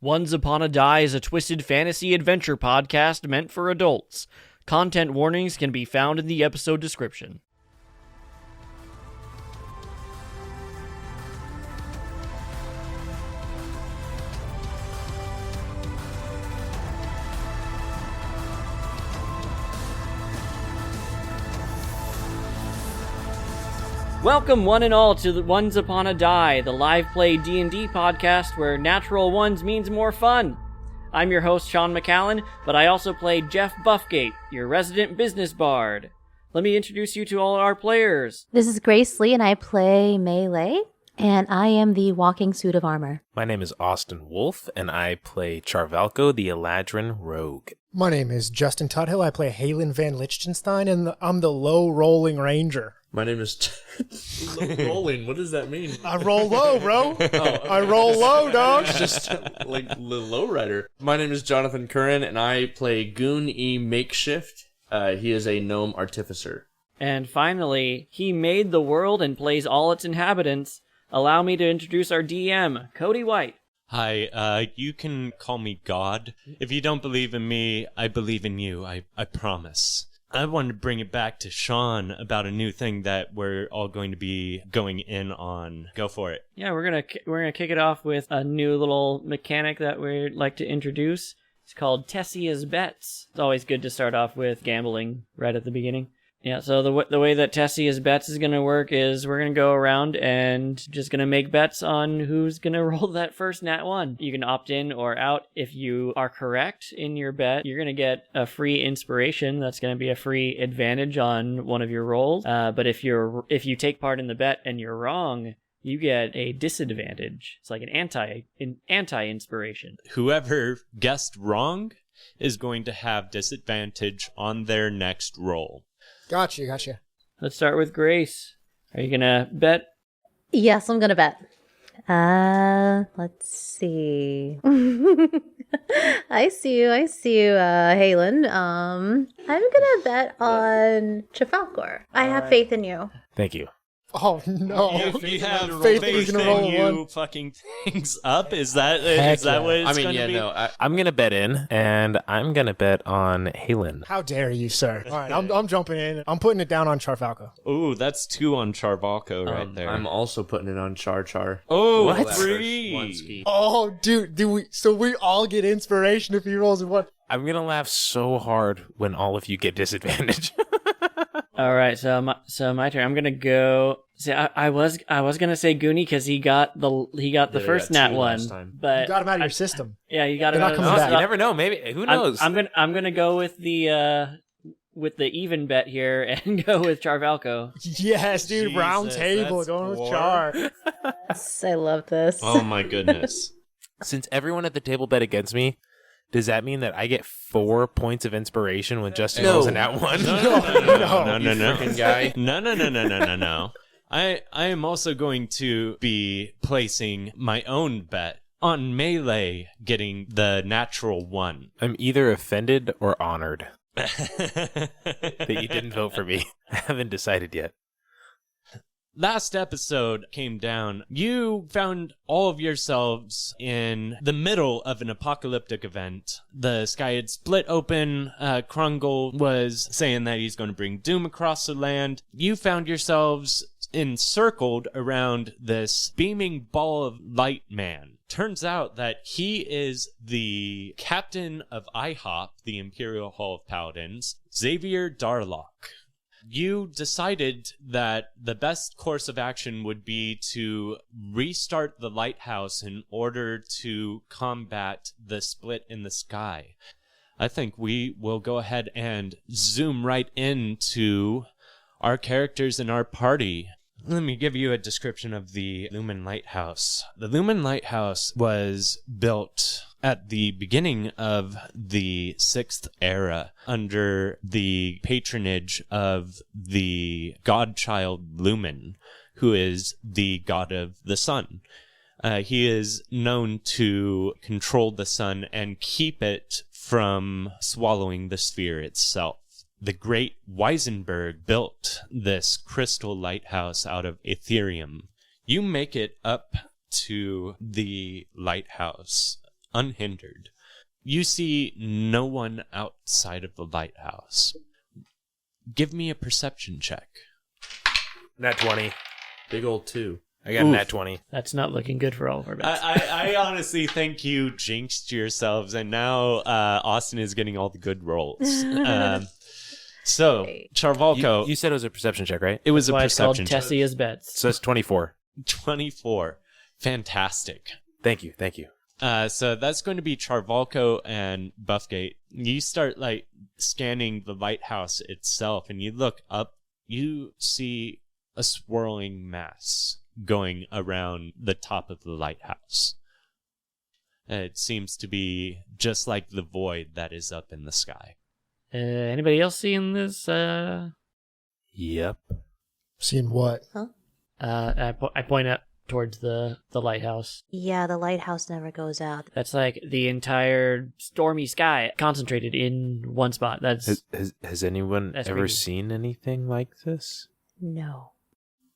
Once Upon a Die is a twisted fantasy adventure podcast meant for adults. Content warnings can be found in the episode description. Welcome one and all to the Once Upon a Die, the live play D&D podcast where natural ones means more fun. I'm your host, Sean McAllen, but I also play Jeff Buffgate, your resident business bard. Let me introduce you to all our players. This is Grace Lee, and I play Melee, and I am the walking suit of armor. My name is Austin Wolf, and I play Charvalco, the Eladrin Rogue. My name is Justin Tuthill. I play Halen Van Lichtenstein, and I'm the low-rolling ranger. My name is rolling. What does that mean? I roll low, bro. I roll low, dog. It's just like the lowrider. My name is Jonathan Curran, and I play Goon E Makeshift. He is a gnome artificer. And finally, he made the world and plays all its inhabitants. Allow me to introduce our DM, Cody White. Hi, you can call me God. If you don't believe in me, I believe in you, I promise. I wanted to bring it back to Sean about a new thing that we're all going to be going in on. Go for it. Yeah, we're gonna kick it off with a new little mechanic that we'd like to introduce. It's called Tessia's Bets. It's always good to start off with gambling right at the beginning. Yeah, so the way that Tessia's Bets is going to work is we're going to go around and just going to make bets on who's going to roll that first nat 1. You can opt in or out. If you are correct in your bet, you're going to get a free inspiration. That's going to be a free advantage on one of your rolls. But if you take part in the bet and you're wrong, you get a disadvantage. It's like an anti-inspiration. Whoever guessed wrong is going to have disadvantage on their next roll. Gotcha. Let's start with Grace. Are you going to bet? Yes, I'm gonna bet. Let's see. I see you, Halen. I'm gonna bet on Trafalgar. I have faith in you. Thank you. Oh, no. If you have faith faith in in you you fucking things up, is that what it's going to be? I'm going to bet in, and I'm going to bet on Halen. How dare you, sir? All right, I'm jumping in. I'm putting it down on Charvalco. Ooh, that's 2 on Charvalco right there. I'm also putting it on Char. Oh, What? 3! Oh, dude, so we all get inspiration if he rolls in one. I'm going to laugh so hard when all of you get disadvantage. All right, so my turn. I'm gonna go. See, I was gonna say Goonie because he got the first nat 1, but You got him out of your system. Yeah, you got They're him not out of coming the back. You never know. Maybe. Who knows? I'm gonna go with the even bet here and go with Charvalco. Yes, dude, Jesus, round table that's going with 4. Char. Yes, I love this. Oh my goodness. Since everyone at the table bet against me, does that mean that I get 4 points of inspiration when Justin rolls a nat 1? No. Freaking guy. No. I am also going to be placing my own bet on Melee getting the natural 1. I'm either offended or honored that you didn't vote for me. I haven't decided yet. Last episode came down. You found all of yourselves in the middle of an apocalyptic event. The sky had split open. Krungle was saying that he's going to bring doom across the land. You found yourselves encircled around this beaming ball of light man. Turns out that he is the captain of IHOP, the Imperial Hall of Paladins, Xavier Darlock. You decided that the best course of action would be to restart the lighthouse in order to combat the split in the sky. I think we will go ahead and zoom right into our characters in our party. Let me give you a description of the Lumin Lighthouse. The Lumin Lighthouse was built at the beginning of the 6th era under the patronage of the godchild Lumin, who is the god of the sun. He is known to control the sun and keep it from swallowing the sphere itself. The great Weisenberg built this crystal lighthouse out of Ethereum. You make it up to the lighthouse unhindered. You see no one outside of the lighthouse. Give me a perception check. Nat 20. Big old 2. I got a nat 20. That's not looking good for all of our bets. I honestly think you jinxed yourselves, and now Austin is getting all the good rolls. So, Charvalko, You said it was a perception check, right? it was a Why it's called perception check. Tessia's Bets. So it's 24. 24. Fantastic. Thank you. So that's going to be Charvalko and Buffgate. You start scanning the lighthouse itself, and you look up. You see a swirling mass going around the top of the lighthouse. It seems to be just like the void that is up in the sky. Anybody else seeing this? Yep. Seen what? I point up towards the lighthouse. Yeah, the lighthouse never goes out. That's like the entire stormy sky concentrated in one spot. That's Has anyone That's ever creepy. seen anything like this? No.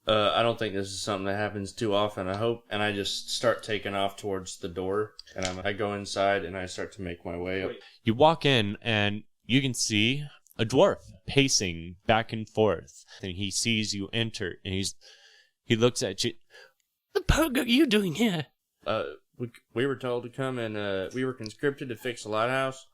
I don't think this is something that happens too often, I hope. And I just start taking off towards the door. And I go inside and I start to make my way up. You walk in and you can see a dwarf pacing back and forth. And he sees you enter and he looks at you. The pug are you doing here? We were told to come and we were conscripted to fix the lighthouse.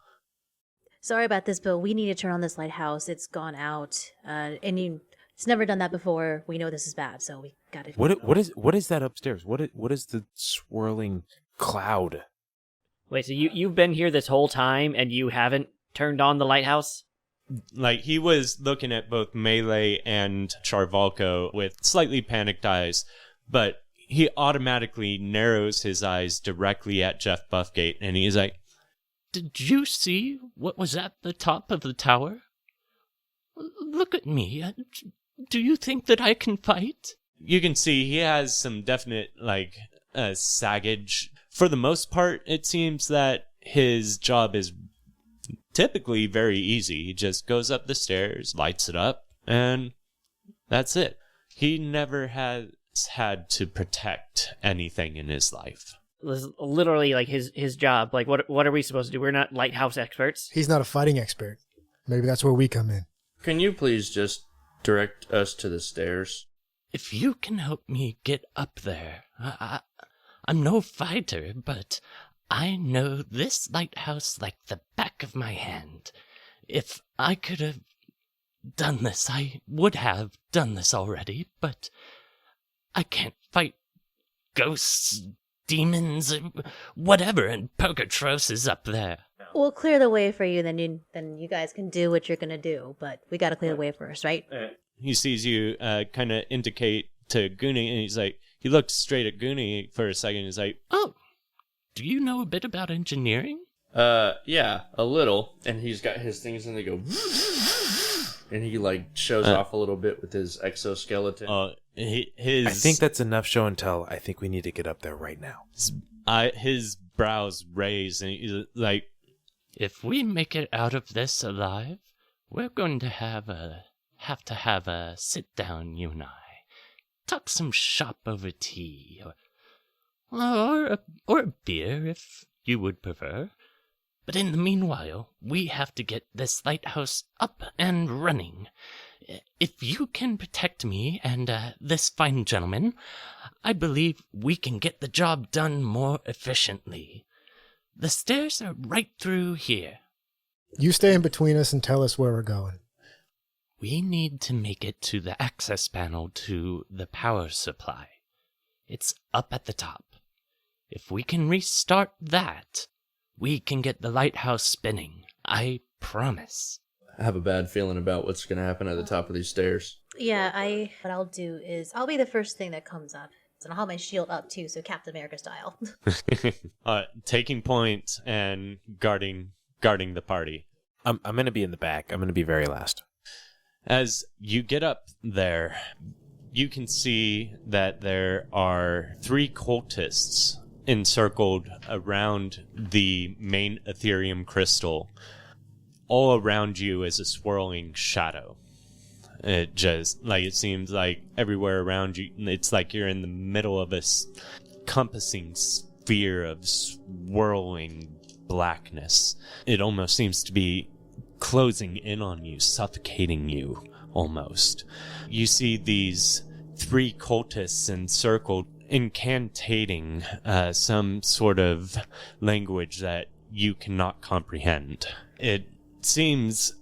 Sorry about this, but we need to turn on this lighthouse. It's gone out. It's never done that before. We know this is bad, so we got to... What is that upstairs? What is the swirling cloud? Wait, so you've been here this whole time and you haven't turned on the lighthouse? He was looking at both Melee and Charvalko with slightly panicked eyes, but he automatically narrows his eyes directly at Jeff Buffgate, and he's like, Did you see what was at the top of the tower? Look at me. Do you think that I can fight? you can see he has some definite, saggage. For the most part, it seems that his job is typically very easy. He just goes up the stairs, lights it up, and that's it. He never has had to protect anything in his life. This is literally like his job. Like, what are we supposed to do? We're not lighthouse experts. He's not a fighting expert. Maybe that's where we come in. Can you please just direct us to the stairs? If you can help me get up there, I'm no fighter, but I know this lighthouse like the back of my hand. If I could have done this, I would have done this already, but I can't fight ghosts, demons, whatever, and Purgatros is up there. We'll clear the way for you, then you guys can do what you're gonna do. But we gotta clear the way first, right? He sees you kind of indicate to Goonie, and he's like, he looked straight at Goonie for a second. He's like, Oh, do you know a bit about engineering? Yeah, a little. And he's got his things and they go, and he shows off a little bit with his exoskeleton. I think that's enough show and tell. I think we need to get up there right now. His brows raise, and he's like, If we make it out of this alive, we're going to have to have a sit down, you and I. Talk some shop over tea, or a beer if you would prefer. But in the meanwhile, we have to get this lighthouse up and running. If you can protect me and this fine gentleman, I believe we can get the job done more efficiently. The stairs are right through here. You stay in between us and tell us where we're going. We need to make it to the access panel to the power supply. It's up at the top. If we can restart that, we can get the lighthouse spinning. I promise. I have a bad feeling about what's going to happen at the top of these stairs. Yeah, what I'll do is I'll be the first thing that comes up. And I'll have my shield up too, so Captain America style. taking point and guarding the party. I'm going to be in the back. I'm going to be very last. As you get up there, you can see that there are 3 cultists encircled around the main Ethereum crystal. All around you is a swirling shadow. It just, it seems like everywhere around you, it's like you're in the middle of a compassing sphere of swirling blackness. It almost seems to be closing in on you, suffocating you almost. You see these 3 cultists encircled, incantating some sort of language that you cannot comprehend. It seems,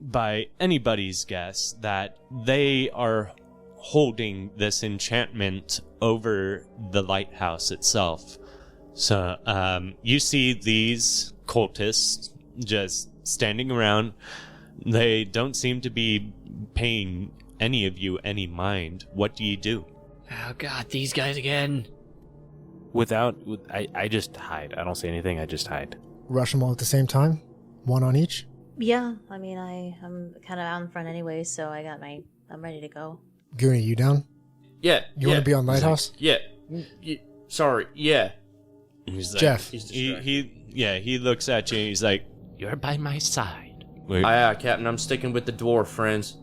by anybody's guess, that they are holding this enchantment over the lighthouse itself. So you see these cultists just standing around. They don't seem to be paying any of you any mind. What do you do? Oh god, these guys again. I just hide. I don't say anything. I just hide. Rush them all at the same time? One on each? Yeah, I mean, I'm kind of out in front anyway, so I'm ready to go. Goonie, you down? Yeah. You want to be on Lighthouse? Yeah. Sorry. Yeah. He's like, Jeff. he looks at you and he's like, You're by my side. Aye, Captain. I'm sticking with the dwarf, friends.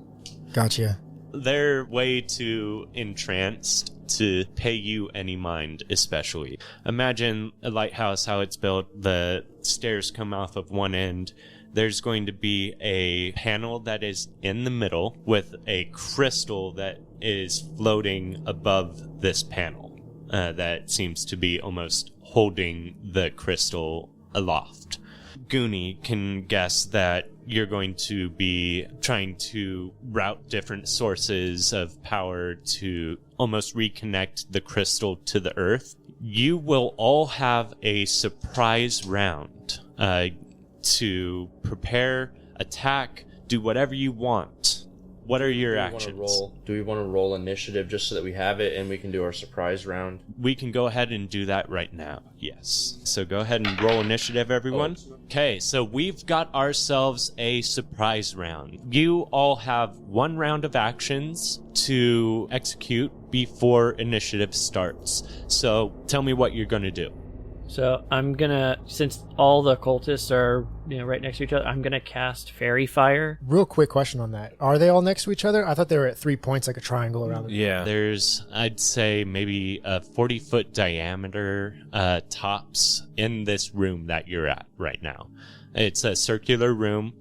Gotcha. they're way too entranced to pay you any mind, especially. Imagine a lighthouse, how it's built. The stairs come off of one end. There's going to be a panel that is in the middle with a crystal that is floating above this panel that seems to be almost holding the crystal aloft. Goonie can guess that you're going to be trying to route different sources of power to almost reconnect the crystal to the earth. You will all have a surprise round to prepare, attack, do whatever you want. What are your actions? Do we want to roll initiative just so that we have it and we can do our surprise round? We can go ahead and do that right now, yes. So go ahead and roll initiative, everyone. Okay, so we've got ourselves a surprise round. You all have one round of actions to execute before initiative starts. So tell me what you're going to do. So I'm gonna, since all the cultists are right next to each other, I'm gonna cast Fairy Fire. Real quick question on that. Are they all next to each other? I thought they were at 3 points, like a triangle around them. Yeah. There's, I'd say, maybe a 40-foot diameter tops in this room that you're at right now. It's a circular room.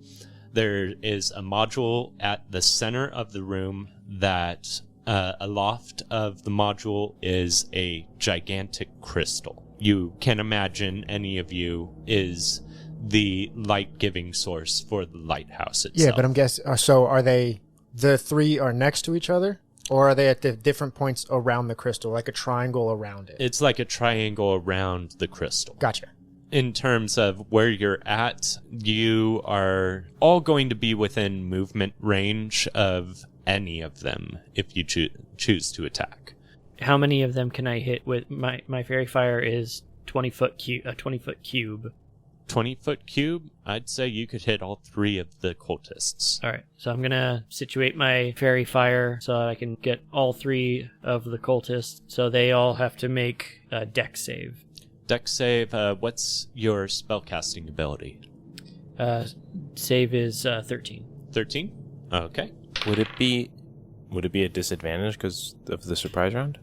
There is a module at the center of the room that aloft of the module is a gigantic crystal. You can imagine any of you is the light-giving source for the lighthouse itself. Yeah, but I'm guessing, so are they, the three are next to each other? Or are they at the different points around the crystal, like a triangle around it? It's like a triangle around the crystal. Gotcha. In terms of where you're at, you are all going to be within movement range of any of them if you choose to attack. How many of them can I hit with my Fairy Fire? Is 20-foot cube, a 20-foot cube. 20-foot cube? I'd say you could hit all three of the cultists. All right, so I'm gonna situate my Fairy Fire so that I can get all three of the cultists. So they all have to make a dex save. Dex save. What's your spellcasting ability? Save is 13. 13. Okay. Would it be a disadvantage because of the surprise round?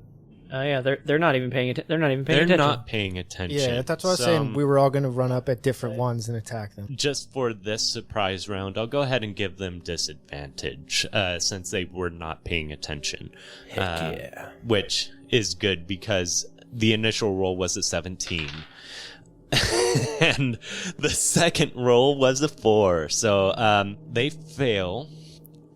Yeah, they're not even paying attention. They're not even paying They're attention. not paying attention. Yeah, that's what I was saying. We were all going to run up at different ones and attack them. Just for this surprise round, I'll go ahead and give them disadvantage since they were not paying attention. Heck yeah. Which is good because the initial roll was a 17. And the second roll was a 4. So they fail.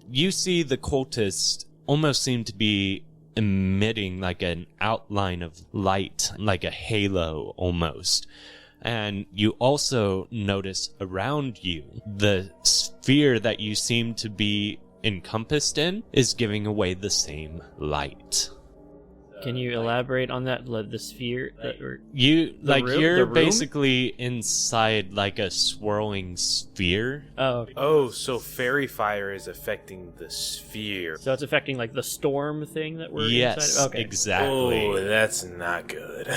You see the cultists almost seem to be emitting like an outline of light, like a halo almost. And you also notice around you, the sphere that you seem to be encompassed in is giving away the same light. Can you elaborate on that? The sphere? You're room? basically inside like a swirling sphere. Oh, okay. Oh, so fairy fire is affecting the sphere. So it's affecting like the storm thing that we're Yes, inside of? Okay. exactly. Oh, that's not good.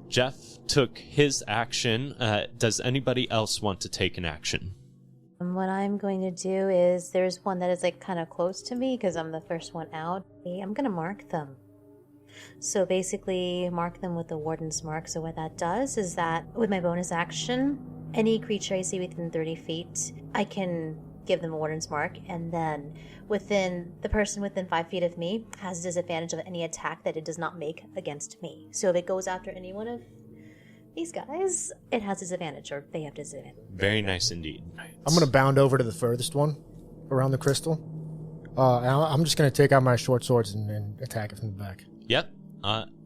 Jeff took his action. Does anybody else want to take an action? What I'm going to do is, there's one that is like kind of close to me because I'm the first one out. I'm going to mark them. So basically, mark them with the Warden's Mark. So what that does is that with my bonus action, any creature I see within 30 feet, I can give them a Warden's Mark, and then the person within 5 feet of me has disadvantage of any attack that it does not make against me. So if it goes after any one of these guys, it has disadvantage, or they have disadvantage. Very nice indeed. I'm going to bound over to the furthest one around the crystal. And I'm just going to take out my short swords and attack it from the back. Yep.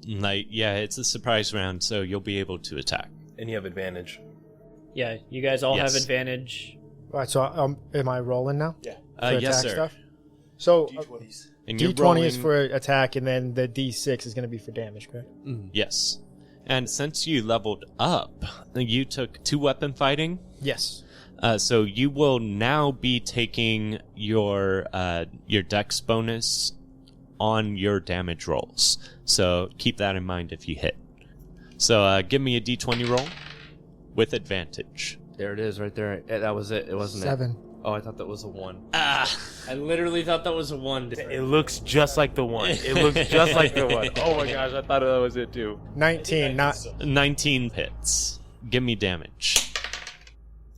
It's a surprise round, so you'll be able to attack. And you have advantage. Yeah, you guys all Yes. have advantage. All right, so am I rolling now? Yeah. For Yes, attack sir. stuff? So D20s. And you're D20 is rolling- for attack, and then the D6 is going to be for damage, correct? Yes. And since you leveled up, you took 2 weapon fighting. Yes. So you will now be taking your dex bonus on your damage rolls. So keep that in mind if you hit. So give me a d20 roll with advantage. There it is, right there. That was it. It wasn't 7. it. Oh, I thought that was a 1. Ah, I literally thought that was a 1. It looks just like the one. It looks just like the one. Oh my gosh, I thought that was it too. 19, not... 19 hits. Give me damage.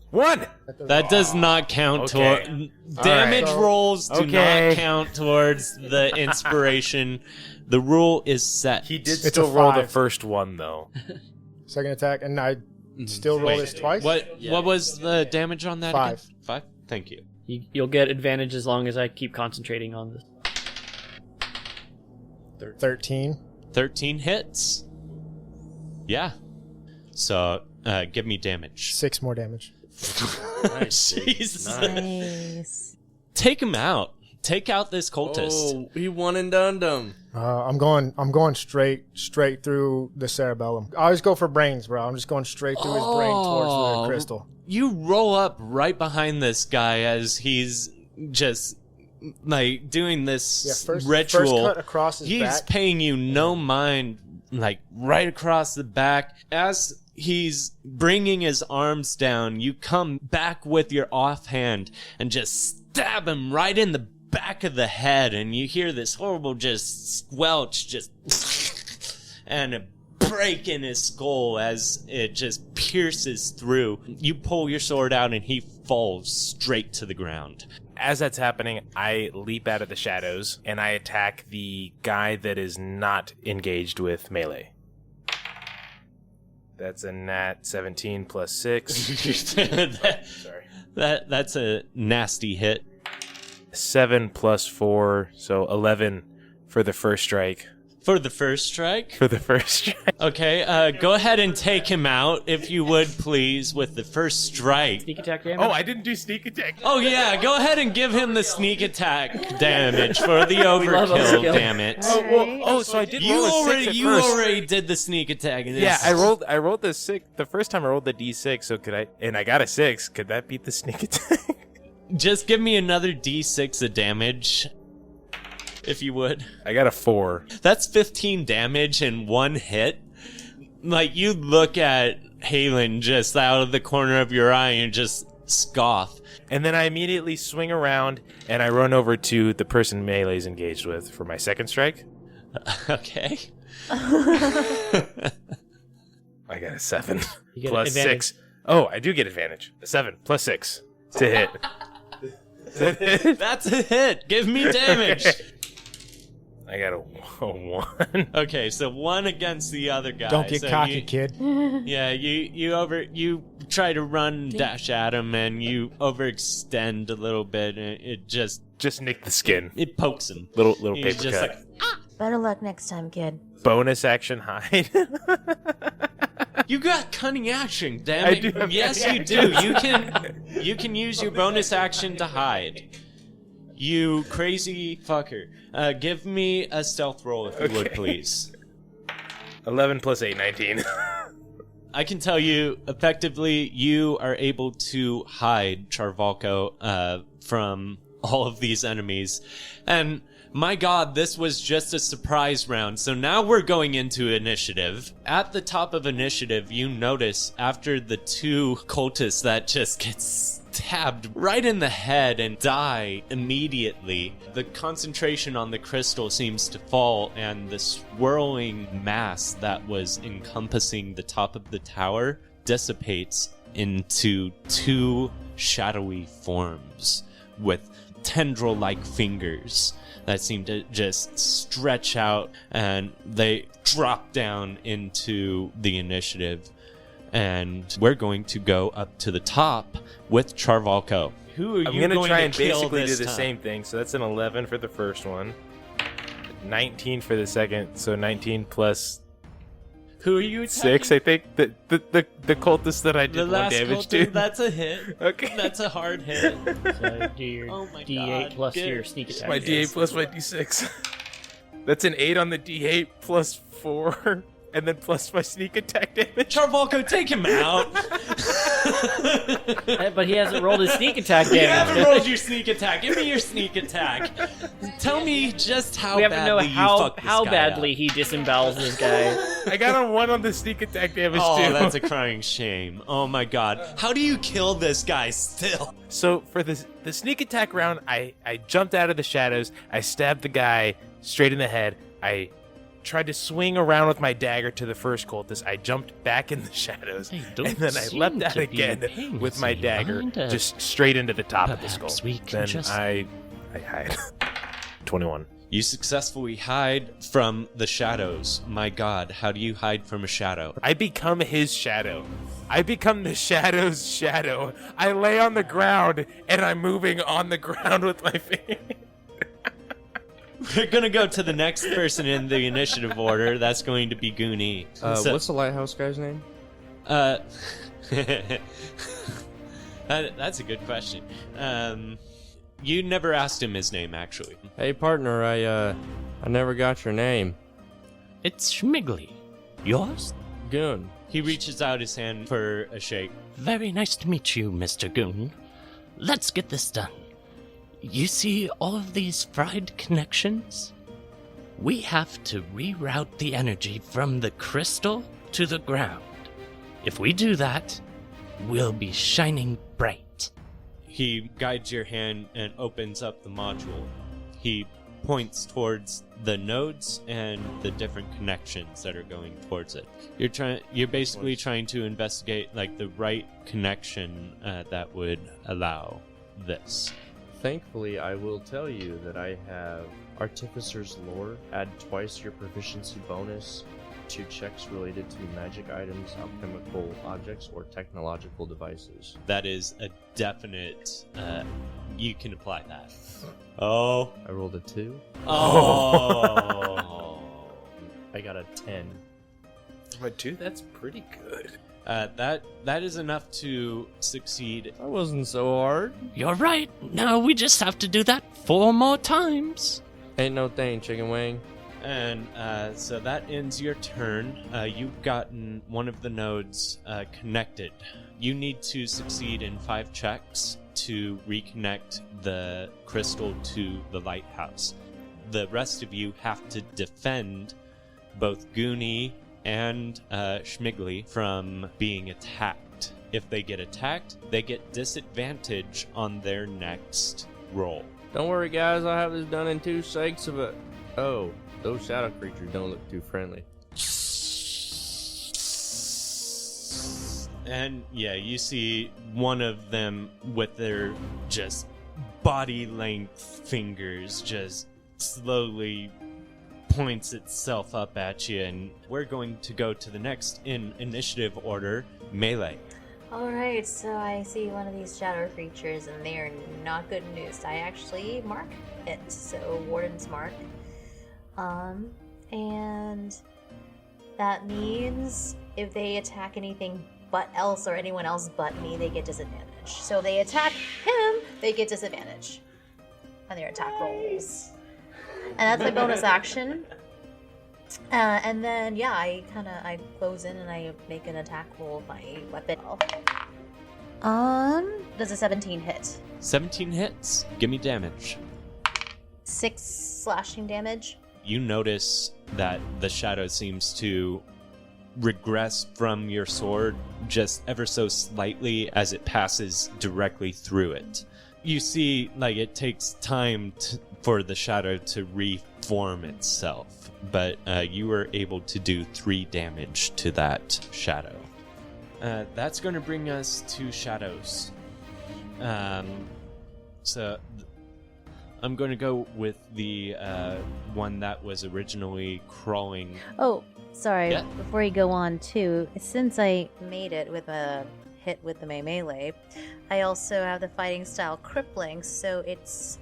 1! That does not count Okay. toward damage right. rolls. Do Okay. not count towards the inspiration. The rule is set. He did It's still a roll the 5. first one though. Second attack, and I still roll this twice? What was the damage on that? 5. Again? 5. Thank you. You'll get advantage as long as I keep concentrating on this. 13. 13 hits. Yeah. So give me damage. 6 more damage. Nice. Jesus. Nice. Take him out. Take out this cultist. Oh, he one and done them. I'm going straight through the cerebellum. I always go for brains, bro. I'm just going straight through his brain towards the crystal. You roll up right behind this guy as he's just like doing this First ritual. cut across his He's back. paying you no mind, like right across the back. As he's bringing his arms down, you come back with your offhand and just stab him right in the back of the head, and you hear this horrible just squelch, just and a break in his skull as it just pierces through. You pull your sword out, and he falls straight to the ground. As that's happening, I leap out of the shadows and I attack the guy that is not engaged with melee. That's a nat 17 plus 6. Sorry. That's a nasty hit. 7 plus 4, so 11 for the first strike. For the first strike? For the first strike. Okay, go ahead and take him out, if you would, please, with the first strike. Sneak attack damage? Oh, I didn't do sneak attack. Oh, yeah, go ahead and give him the sneak attack damage for the love overkill, overkill. damn it. So I did roll a 6 at You first. already did the sneak attack. and Yeah, it's- I rolled the 6. The first time I rolled the d6, so and I got a 6. Could that beat the sneak attack? Just give me another d6 of damage, if you would. I got a 4. That's 15 damage in one hit. Like, you look at Halen just out of the corner of your eye and just scoff. And then I immediately swing around and I run over to the person Melee's engaged with for my second strike. Okay. I got a 7 You get plus advantage. 6. Oh, I do get advantage. A 7 plus 6 to hit. That's a hit. Give me damage. I got a 1. Okay, so 1 against the other guy. Don't get So cocky, you- kid. Yeah, you try to run dash at him and you overextend a little bit and it just Just nick the skin. it pokes him. Little He's paper just cut. like, Better luck next time, kid. Bonus action hide. you got cunning action, damn I it. do have Yes, cunning you do. You can use your bonus action to hide. You crazy fucker. Give me a stealth roll if you would, Okay. please. 11 plus 8, 19. I can tell you, effectively, you are able to hide Charvalko from all of these enemies. And my god, this was just a surprise round. So now we're going into initiative. At the top of initiative, you notice after the 2 cultists that just get tabbed right in the head and die immediately. The concentration on the crystal seems to fall, and the swirling mass that was encompassing the top of the tower dissipates into two shadowy forms with tendril-like fingers that seem to just stretch out, and they drop down into the initiative. And we're going to go up to the top with Charvalko. Who are you I'm gonna going try to and kill basically do this the time? same thing. So that's an 11 for the first one, 19 for the second. So 19 plus Who are you attacking? 6, I think. The cultist that I The did 1 last damage cultist, to. that's a hit. Okay. That's a hard hit. So do your Oh my D8 God, plus good. your sneak attack. My D8 plus my D6. That's an 8 on the D8 plus 4, and then plus my sneak attack damage. Charvalko, take him out. But he hasn't rolled his sneak attack You haven't damage. rolled your sneak attack. Give me your sneak attack. Tell me just how We have to know badly you how fucked this guy badly up. he disembowels this guy. I got a 1 on the sneak attack damage Oh, too. that's a crying shame. Oh my god. How do you kill this guy still? So for the sneak attack round, I jumped out of the shadows. I stabbed the guy straight in the head. I tried to swing around with my dagger to the first cultist. I jumped back in the shadows, They don't and then I seem leapt out to be again paying with us my any dagger, mind. just straight into the top of the skull. Perhaps we can Then just- I hide. 21. You successfully hide from the shadows. My god, how do you hide from a shadow? I become his shadow. I become the shadow's shadow. I lay on the ground, and I'm moving on the ground with my finger. We're gonna go to the next person in the initiative order. That's going to be Goonie. So- What's the lighthouse guy's name? That's a good question. You never asked him his name, actually. Hey, partner, I never got your name. It's Schmiggly. Yours? Goon. He reaches out his hand for a shake. Very nice to meet you, Mr. Goon. Let's get this done. You see all of these fried connections? We have to reroute the energy from the crystal to the ground. If we do that, we'll be shining bright. He guides your hand and opens up the module. He points towards the nodes and the different connections that are going towards it. You're basically trying to investigate like the right connection that would allow this. Thankfully, I will tell you that I have Artificer's Lore. Add twice your proficiency bonus to checks related to magic items, alchemical objects, or technological devices. That is a definite. You can apply that. Oh. I rolled a 2. Oh. I got a 10. But dude, that's pretty good. That is enough to succeed. That wasn't so hard. You're right. Now we just have to do that 4 more times. Ain't no thing, chicken wing. And so that ends your turn. You've gotten one of the nodes connected. You need to succeed in 5 checks to reconnect the crystal to the lighthouse. The rest of you have to defend both Goonie and Schmiggly from being attacked. If they get attacked, they get disadvantage on their next roll. Don't worry, guys. I'll have this done in 2 seconds of a... Oh, those shadow creatures don't look too friendly. And yeah, you see one of them with their just body length fingers just slowly points itself up at you, and we're going to go to the next in initiative order, melee. Alright, so I see one of these shadow creatures and they are not good news. I actually mark it, so Warden's Mark. And that means if they attack anything but else or anyone else but me, they get disadvantage. So they attack him, they get disadvantage on their attack rolls. And that's my bonus action. And then, yeah, I close in and I make an attack roll with my weapon. Does a 17 hit? 17 hits. Give me damage. 6 slashing damage. You notice that the shadow seems to regress from your sword just ever so slightly as it passes directly through it. You see, like, it takes time for the shadow to reform itself, but you were able to do 3 damage to that shadow. That's going to bring us to shadows. So I'm going to go with the one that was originally crawling. Oh, sorry. Yeah. Before you go on, too, since I made it with a hit with the melee, I also have the fighting style crippling, so its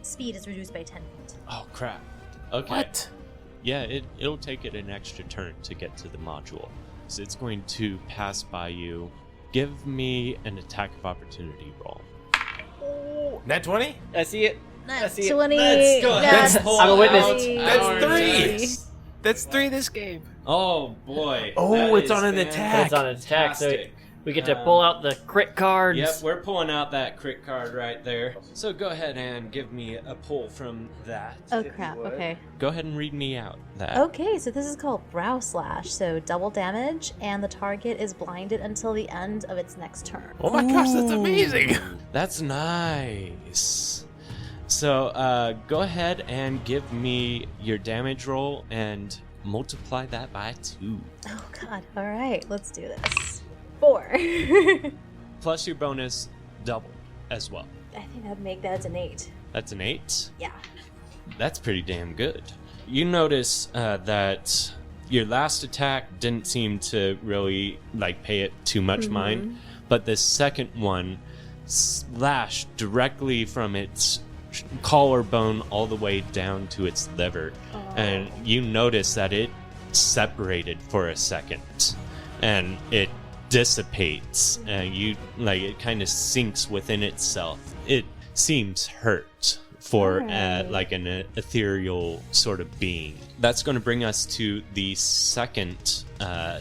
speed is reduced by 10 feet. Oh, crap. Okay. What? Yeah, it'll take it an extra turn to get to the module. So it's going to pass by you. Give me an attack of opportunity roll. Nat 20? I see it. That's see it. 20. Let's go ahead That's and pull I'm a witness. out That's our 3. dice. That's 3 this game. Oh, boy. Oh, That it's is on an attack. It's on its attack, so fantastic. we get to pull out the crit cards. Yep, we're pulling out that crit card right there. So go ahead and give me a pull from that. Oh, if you crap. would. Okay. Go ahead and read me out that. Okay, so this is called Brow Slash. So double damage, and the target is blinded until the end of its next turn. Oh my gosh, that's amazing. That's nice. So go ahead and give me your damage roll and multiply that by 2. Oh, God. All right, let's do this. 4. Plus your bonus double as well. I think that'd make that an 8. That's an 8. Yeah. That's pretty damn good. You notice that your last attack didn't seem to really pay it too much mind, but the second one slashed directly from its collarbone all the way down to its liver, and you notice that it separated for a second, and it dissipates, and it kind of sinks within itself. It seems hurt for an ethereal sort of being. That's going to bring us to the second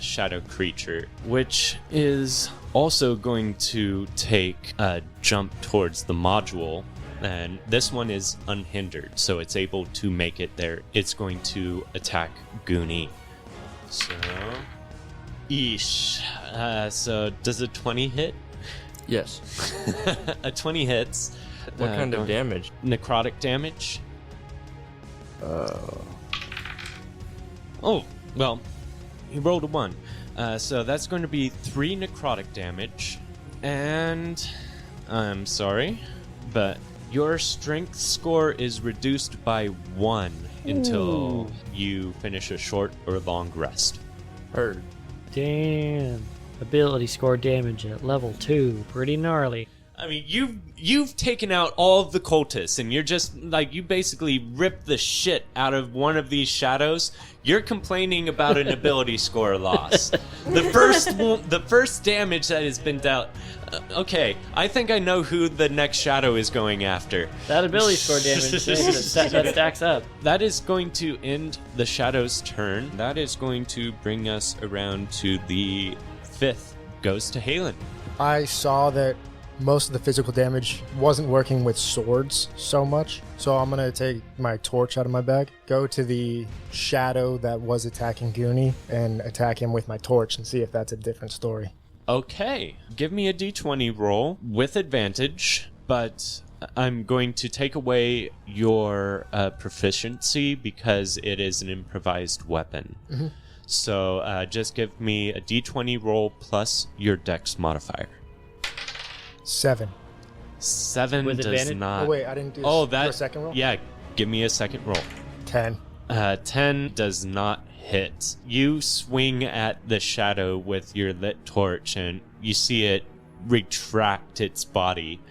shadow creature, which is also going to take a jump towards the module, and this one is unhindered, so it's able to make it there. It's going to attack Goonie. So, so does a 20 hit? Yes. A 20 hits. What kind of damage? Necrotic damage. Oh, well, he rolled a 1. So that's going to be 3 necrotic damage. And I'm sorry, but your strength score is reduced by 1 until you finish a short or long rest. Heard. Damn. Ability score damage at level 2. Pretty gnarly. I mean, you've taken out all of the cultists, and you're just you basically ripped the shit out of one of these shadows. You're complaining about an ability score loss. The first damage that has been dealt. Okay, I think I know who the next shadow is going after. That ability score damage that stacks up. That is going to end the shadow's turn. That is going to bring us around to the 5th. Goes to Halen. I saw that most of the physical damage wasn't working with swords so much, so I'm gonna take my torch out of my bag, go to the shadow that was attacking Goonie, and attack him with my torch and see if that's a different story. Okay, give me a d20 roll with advantage, but I'm going to take away your proficiency because it is an improvised weapon. Mm-hmm. So just give me a d20 roll plus your dex modifier. 7. 7 With does advantage? not... Oh wait, I didn't do that... a second roll? Yeah, give me a second roll. 10. 10 does not hit. You swing at the shadow with your lit torch, and you see it retract its body.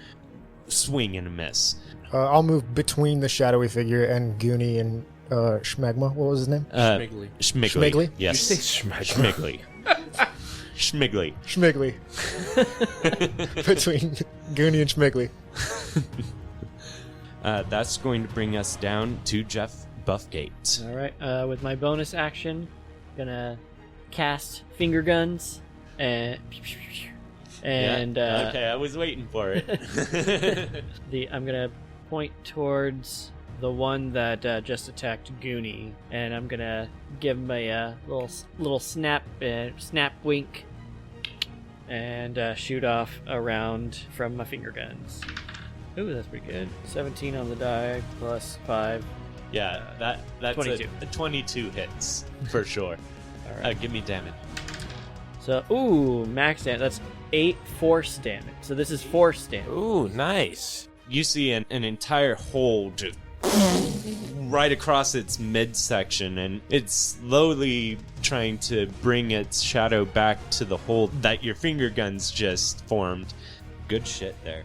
Swing and a miss. I'll move between the shadowy figure and Goonie and Schmegma. What was his name? Schmiggly. Schmiggly. Yes. You say Schmiggly. Schmiggly. Schmiggly. Between Goonie and Schmiggly. That's going to bring us down to Jeff Buffgate. All right. With my bonus action, gonna cast finger guns and okay, I was waiting for it. I'm gonna point towards the one that just attacked Goonie, and I'm gonna give him a little snap wink, and shoot off a round from my finger guns. Ooh, that's pretty good. 17 on the die plus 5. Yeah, that's 22. A 22 hits for sure. All right. Give me damage. So, max damage. That's 8 force damage. So this is force damage. Ooh, nice. You see an entire hole just right across its midsection, and it's slowly trying to bring its shadow back to the hole that your finger guns just formed. Good shit there.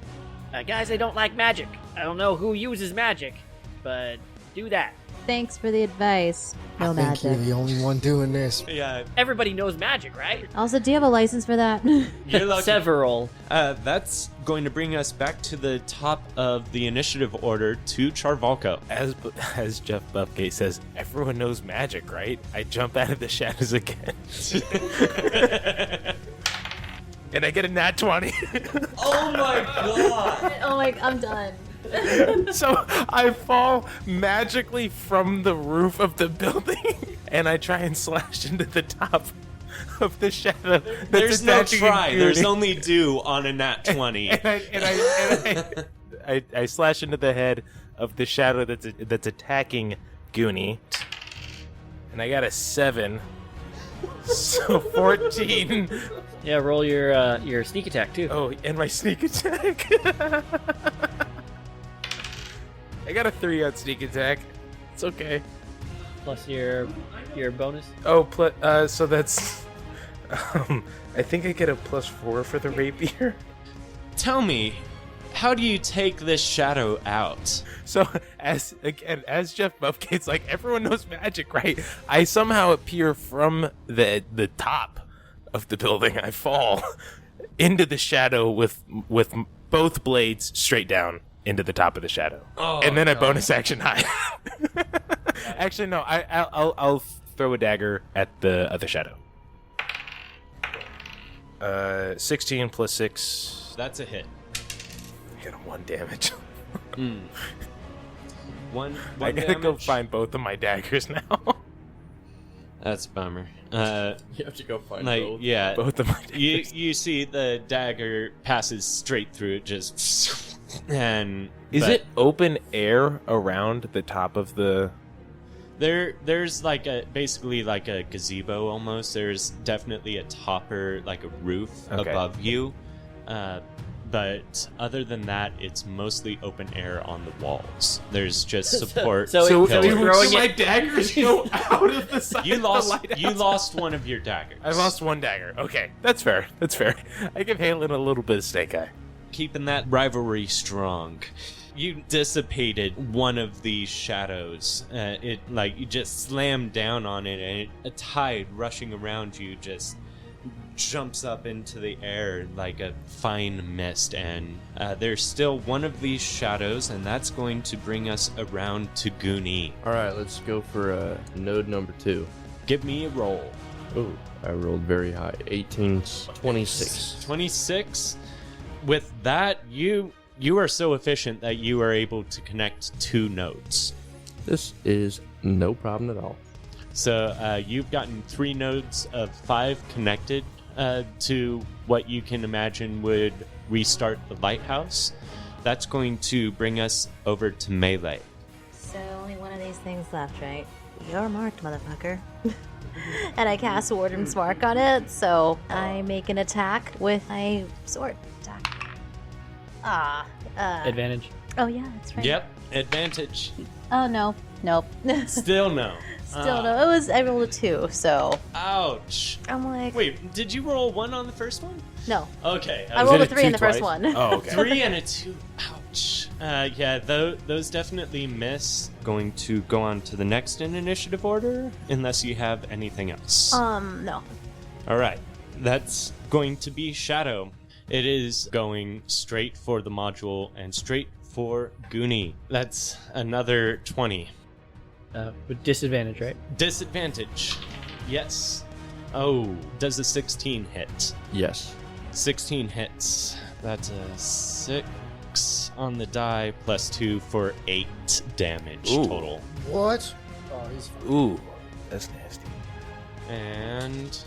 Guys, I don't like magic. I don't know who uses magic, but do that. Thanks for the advice. No I think magic. you're the only one doing this. Yeah, Everybody knows magic, right? Also, do you have a license for that? you're lucky. Several. That's going to bring us back to the top of the initiative order to Charvalko. As Jeff Buffgate says, everyone knows magic, right? I jump out of the shadows again. And I get a nat 20. Oh my god! Oh my, I'm done. So I fall magically from the roof of the building, and I try and slash into the top of the shadow. That's There's no attaching try. Goonie. There's only do on a nat 20. I slash into the head of the shadow that's attacking Goonie, and I got a 7. So 14. Yeah, roll your sneak attack too. Oh, and my sneak attack. I got a 3 on sneak attack. It's okay. Plus your bonus. Oh, so that's. I think I get a +4 for the rapier. Tell me, how do you take this shadow out? So as Jeff Buffgate's like, everyone knows magic, right? I somehow appear from the top of the building. I fall into the shadow with both blades straight down into the top of the shadow, and then I bonus action hide. Actually, no. I'll throw a dagger at the other shadow. 16 plus 6. That's a hit. I got a 1 damage. One I gotta go find both of my daggers now. That's a bummer. You have to go find both. Yeah. Both of my daggers. You see the dagger passes straight through it, just and Is it open air around the top of the? There's like basically like a gazebo almost. There's definitely a topper, like a roof above you. But other than that, it's mostly open air on the walls. There's just support. So pillars. throwing my it. daggers go out of the side You of the lost. lighthouse? You lost one of your daggers. I lost 1 dagger. Okay, that's fair. That's fair. I give Halen a little bit of snake eye. Keeping that rivalry strong. You dissipated one of these shadows. It like you just slammed down on it, and a tide rushing around you just jumps up into the air like a fine mist, and there's still one of these shadows, and that's going to bring us around to Goonie. All right, let's go for node number 2. Give me a roll. Oh, I rolled very high. 18, 26. 26. With that, you are so efficient that you are able to connect 2 nodes. This is no problem at all. So you've gotten 3 nodes of 5 connected to what you can imagine would restart the lighthouse. That's going to bring us over to melee. So only one of these things left, right? You're marked, motherfucker. And I cast Warden's Mark on it, so I make an attack with my sword attack. Advantage. Oh yeah, that's right. Yep, advantage. Oh no, nope. Still no. Still no. I rolled a 2, so Ouch. I'm like, Wait, did you roll 1 on the first one? no. Okay. I rolled a it 3 in the 2 first twice? one. Oh, okay. 3 and a 2. Ouch. Yeah, those definitely miss. Going to go on to the next in initiative order, unless you have anything else. No. All right. That's going to be Shadow. It is going straight for the module and straight for Goonie. That's another 20. With disadvantage, right? Disadvantage. Yes. Oh, does a 16 hit? Yes. 16 hits. That's a 6 on the die, plus 2 for 8 damage Ooh. total. What? Oh, he's Ooh, that's nasty. And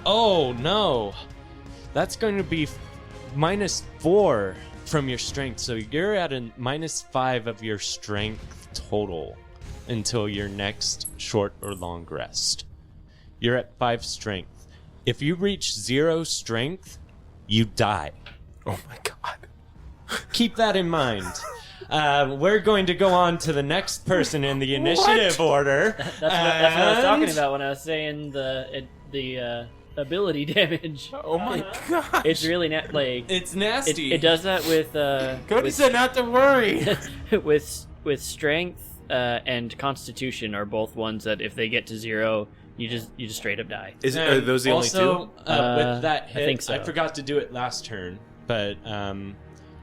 oh no, that's going to be -4 from your strength. So you're at a -5 of your strength total until your next short or long rest. You're at 5 strength. If you reach 0 strength, you die. Oh my god. Keep that in mind. We're going to go on to the next person in the initiative order. That's what I was talking And- about when I was saying the ability damage. Oh my god. It's really like It's nasty. it does that with Cody said not to worry. with strength and constitution are both ones that if they get to 0, you just straight up die. Are those the only also, two? With that I hit, think so. I forgot to do it last turn, but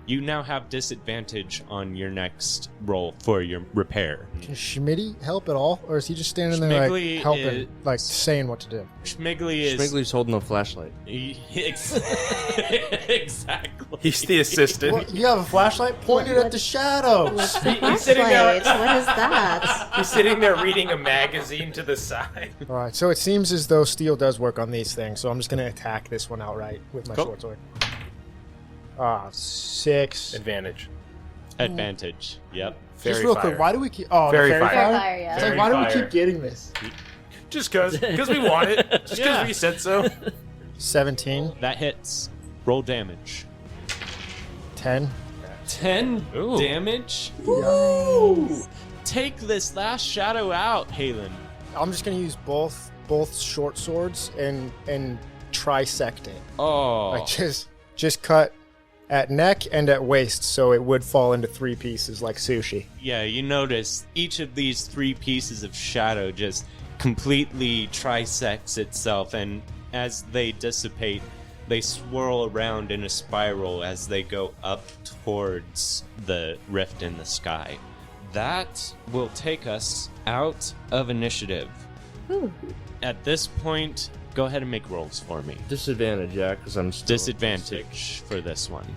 you now have disadvantage on your next roll for your repair. Can Schmitty help at all, or is he just standing there Schmiggly like helping, is- like saying what to do? Schmiggly is Schmiggly's holding a flashlight. exactly. He's the assistant. What, you have a flashlight pointed at the shadows. What's the He's sitting there- flashlight? What is that? He's sitting there reading a magazine to the side. All right, so it seems as though steel does work on these things, so I'm just going to attack this one outright with my Cool. short sword. 6. Advantage. Advantage. Yep. Just Fairy real fire. quick, why do we keep? Oh, Fairy the fairy fire. Fire, yeah. It's like, Fairy why do we fire. keep getting this? Just because we want it. Just because we said so. 17, That hits. Roll damage. 10. 10 Ooh. damage. Nice. Take this last shadow out, Halen. I'm just going to use both short swords and trisect it. Oh. Like just cut at neck and at waist, so it would fall into 3 pieces like sushi. Yeah, you notice each of these 3 pieces of shadow just completely trisects itself, and as they dissipate, they swirl around in a spiral as they go up towards the rift in the sky. That will take us out of initiative. Ooh. At this point, go ahead and make rolls for me. Disadvantage, yeah, because I'm still Disadvantage for this one.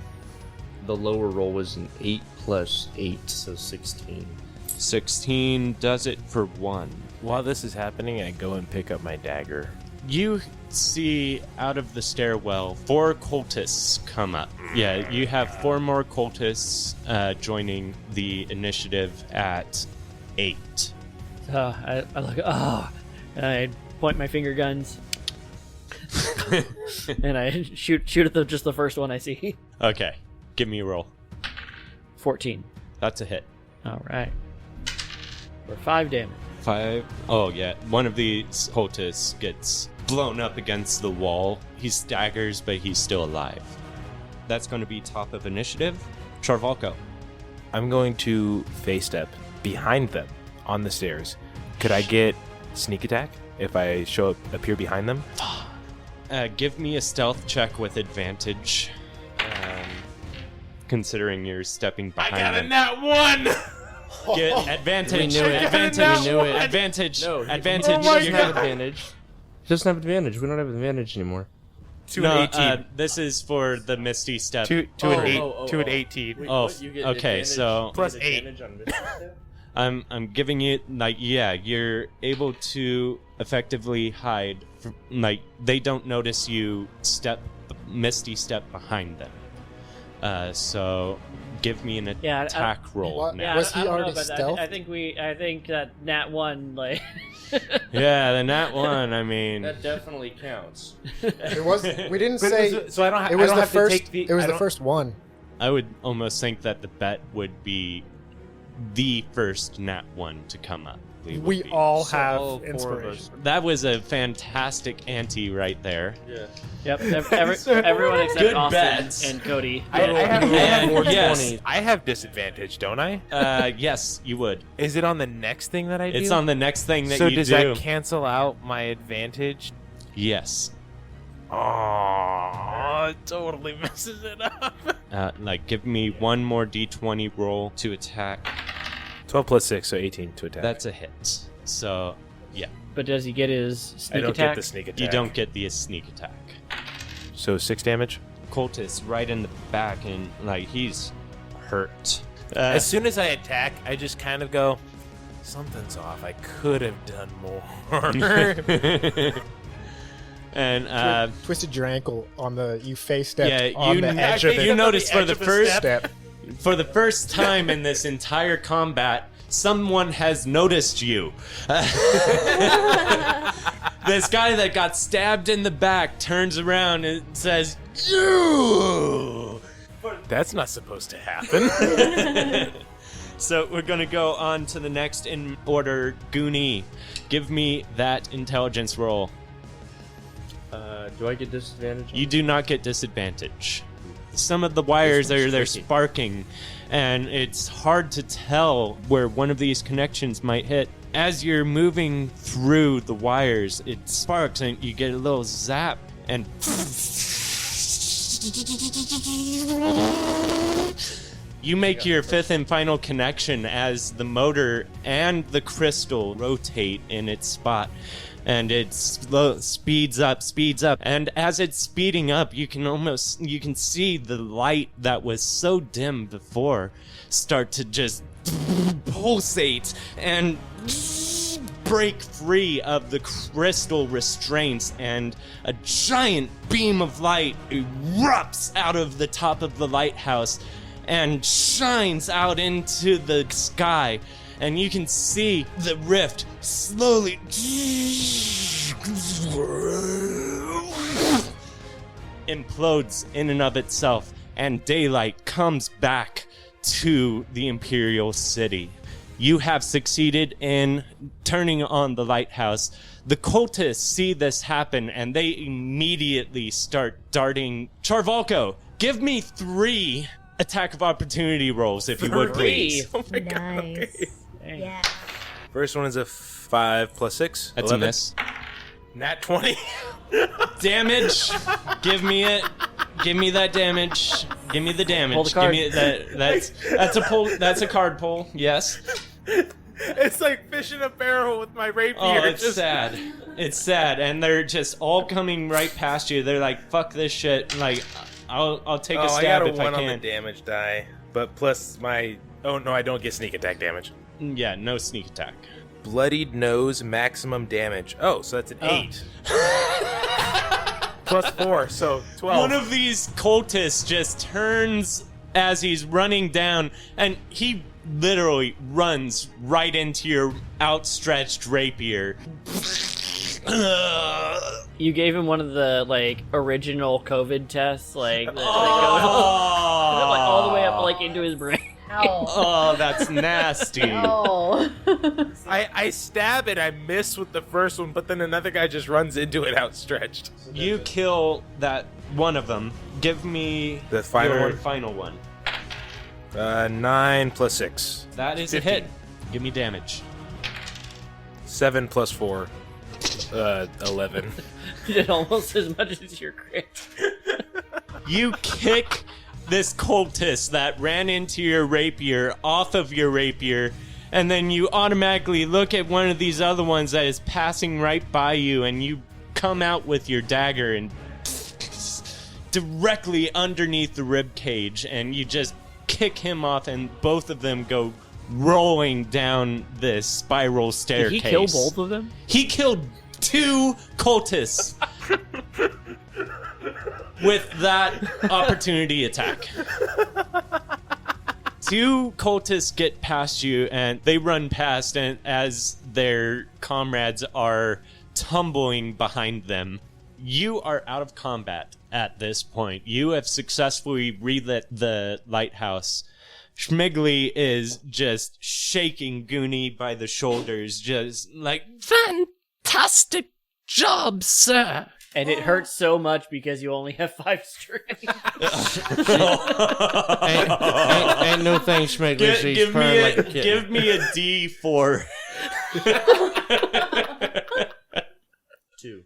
The lower roll was an 8 plus 8, so 16. 16 does it for 1. While this is happening, I go and pick up my dagger. You see out of the stairwell 4 cultists come up. Yeah, you have 4 more cultists joining the initiative at 8. I look. And I point my finger guns, and I shoot at just the first one I see. Okay, give me a roll. 14. That's a hit. All right. For 5 damage. 5. Oh, yeah. One of these cultists gets blown up against the wall. He staggers, but he's still alive. That's going to be top of initiative. Charvalko. I'm going to face step behind them on the stairs. Could I get sneak attack if I appear behind them? Give me a stealth check with advantage. Considering you're stepping behind them. nat 1! Get advantage. We knew it. Advantage. We knew it. Advantage. No, advantage. He doesn't You have get- advantage. He doesn't have advantage. We don't have advantage anymore. To No, an 18. this is for the Misty Step. to an 18. Oh, okay, so Plus 8. I'm giving you you're able to effectively hide. They don't notice you Misty step behind them. So give me an Yeah, attack roll What? now. Yeah, Was I he don't know already about that. stealth? I think that nat 1 like. Yeah, the nat 1. I mean, That definitely counts. It was. We didn't But say. so I don't, It was I don't the have first. to take the. It was I the don't- first one. I would almost think that the bet would be the first nat 1 to come up. would We be. all So have all 4 of inspiration. us. That was a fantastic ante right there. Yeah. Yep. Everyone except Good Austin bets. and Cody. I have, And yes, 420. I have disadvantage, don't I? yes, you would. Is it on the next thing that I do? It's on the next thing that so you does do. that cancel out my advantage? Yes. Oh, it totally messes it up. Give me one more d20 roll to attack. 12 plus 6, so 18 to attack. That's a hit. So, yeah. But does he get his I sneak don't attack? get the sneak attack. You don't get the sneak attack. So 6 damage? cultist right in the back, and like he's hurt. As soon as I attack, I just kind of go, something's off. I could have done more. And Twisted your ankle on the you face stepped yeah, on the edge of it. you notice for edge the of a first step. time in this entire combat, someone has noticed you. This guy that got stabbed in the back turns around and says, "You." That's not supposed to happen. So we're gonna go on to the next in order. Goonie, give me that intelligence roll. Do I get disadvantage? You do not get disadvantage. Some of the wires they're tricky. sparking, and it's hard to tell where one of these connections might hit. As you're moving through the wires, it sparks and you get a little zap, and you make your fifth and final connection as the motor and the crystal rotate in its spot. And it speeds up, and as it's speeding up, you can see the light that was so dim before start to just pulsate and break free of the crystal restraints, and a giant beam of light erupts out of the top of the lighthouse and shines out into the sky. And you can see the rift slowly implodes in and of itself, and daylight comes back to the Imperial City. You have succeeded in turning on the lighthouse. The cultists see this happen, and they immediately start darting. Charvalko, give me 3 attack of opportunity rolls, if you would, please. Oh my God. Nice. Yeah. First one is a 5 plus 6. That's 11. a miss. Nat 20. Damage. Give me it. Give me that damage. Give me the damage. Pull the card. Give me that. That's a pull. That's a card pull. Yes. It's like fish in a barrel with my rapier. Oh, it's sad. It's sad, and they're just all coming right past you. They're like, "Fuck this shit!" Like, I'll take a stab I got a if 1 I on the can. damage die, but plus my. Oh no, I don't get sneak attack damage. Yeah, no sneak attack. Bloodied nose, maximum damage. Oh, so that's an 8. Plus 4, so 12. One of these cultists just turns as he's running down, and he literally runs right into your outstretched rapier. You gave him one of the like original COVID tests, like that goes Oh, like all the way up like into his brain. Ow. oh, that's nasty. Oh. I stab it, I miss with the first one, but then another guy just runs into it outstretched. You kill that one of them. Give me The final your one? final one. 9 plus 6. That is 15. a hit. Give me damage. 7 plus 4. 11. You did almost as much as your crit. You kick this cultist that ran into your rapier off of your rapier, and then you automatically look at one of these other ones that is passing right by you, and you come out with your dagger and directly underneath the rib cage, and you just kick him off, and both of them go rolling down this spiral Did staircase. he kill both of them? He killed 2 cultists with that opportunity attack. 2 cultists get past you, and they run past, and as their comrades are tumbling behind them, you are out of combat at this point. You have successfully relit the lighthouse. Schmiggly is just shaking Goonie by the shoulders, just like, Fantastic job, sir. And it hurts so much because you only have 5 strength. Ain't no thing, Schmigley. She's give purring like a kitten. give me a D4. 2.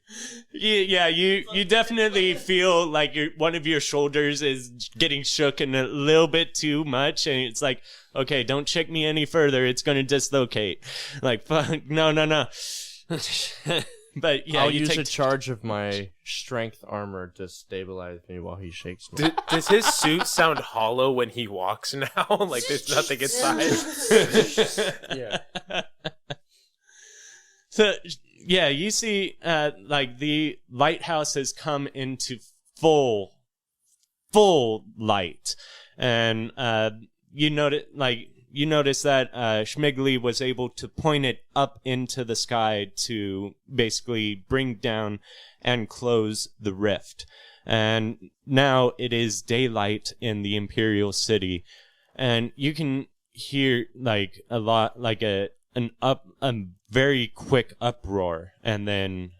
Yeah, you definitely feel like one of your shoulders is getting shook and a little bit too much, and it's like, okay, don't shake me any further, it's gonna dislocate. Like, fuck, no. But yeah, I'll you use take a charge of my strength armor to stabilize me while he shakes me. Does his suit sound hollow when he walks now? Like there's nothing inside? Yeah. So yeah, you see, like the lighthouse has come into full light, and you notice that Schmigly was able to point it up into the sky to basically bring down and close the rift, and now it is daylight in the Imperial City, and you can hear like a lot, like a very quick uproar, and then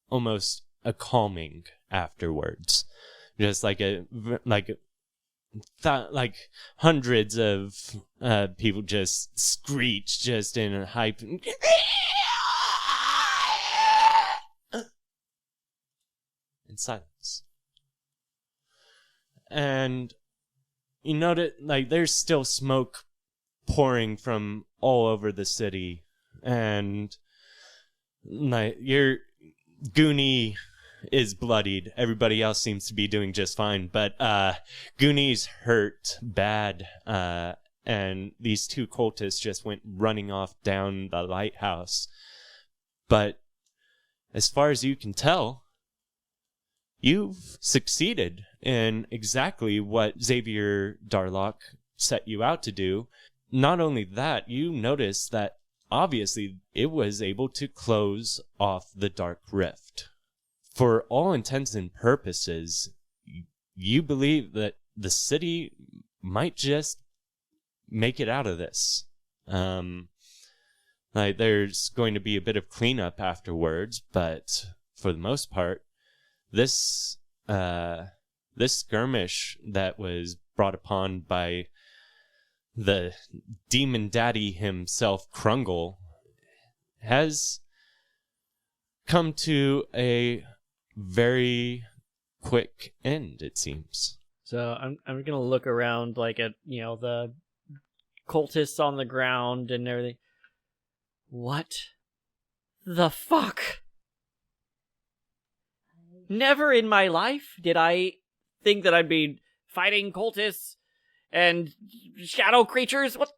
almost a calming afterwards, just like hundreds of people just screech just in a hype in silence. And you notice like there's still smoke pouring from all over the city, and like your Goonie is bloodied. Everybody else seems to be doing just fine, but Goonie's hurt bad, and these two cultists just went running off down the lighthouse. But as far as you can tell, you've succeeded in exactly what Xavier Darlock set you out to do. Not only that, you notice that obviously it was able to close off the Dark Rift. For all intents and purposes, you believe that the city might just make it out of this. Like there's going to be a bit of cleanup afterwards, but for the most part, this skirmish that was brought upon by the demon daddy himself, Krungle, has come to a very quick end, it seems. So I'm gonna look around like at the cultists on the ground and everything. What the fuck? Never in my life did I think that I'd be fighting cultists and shadow creatures. What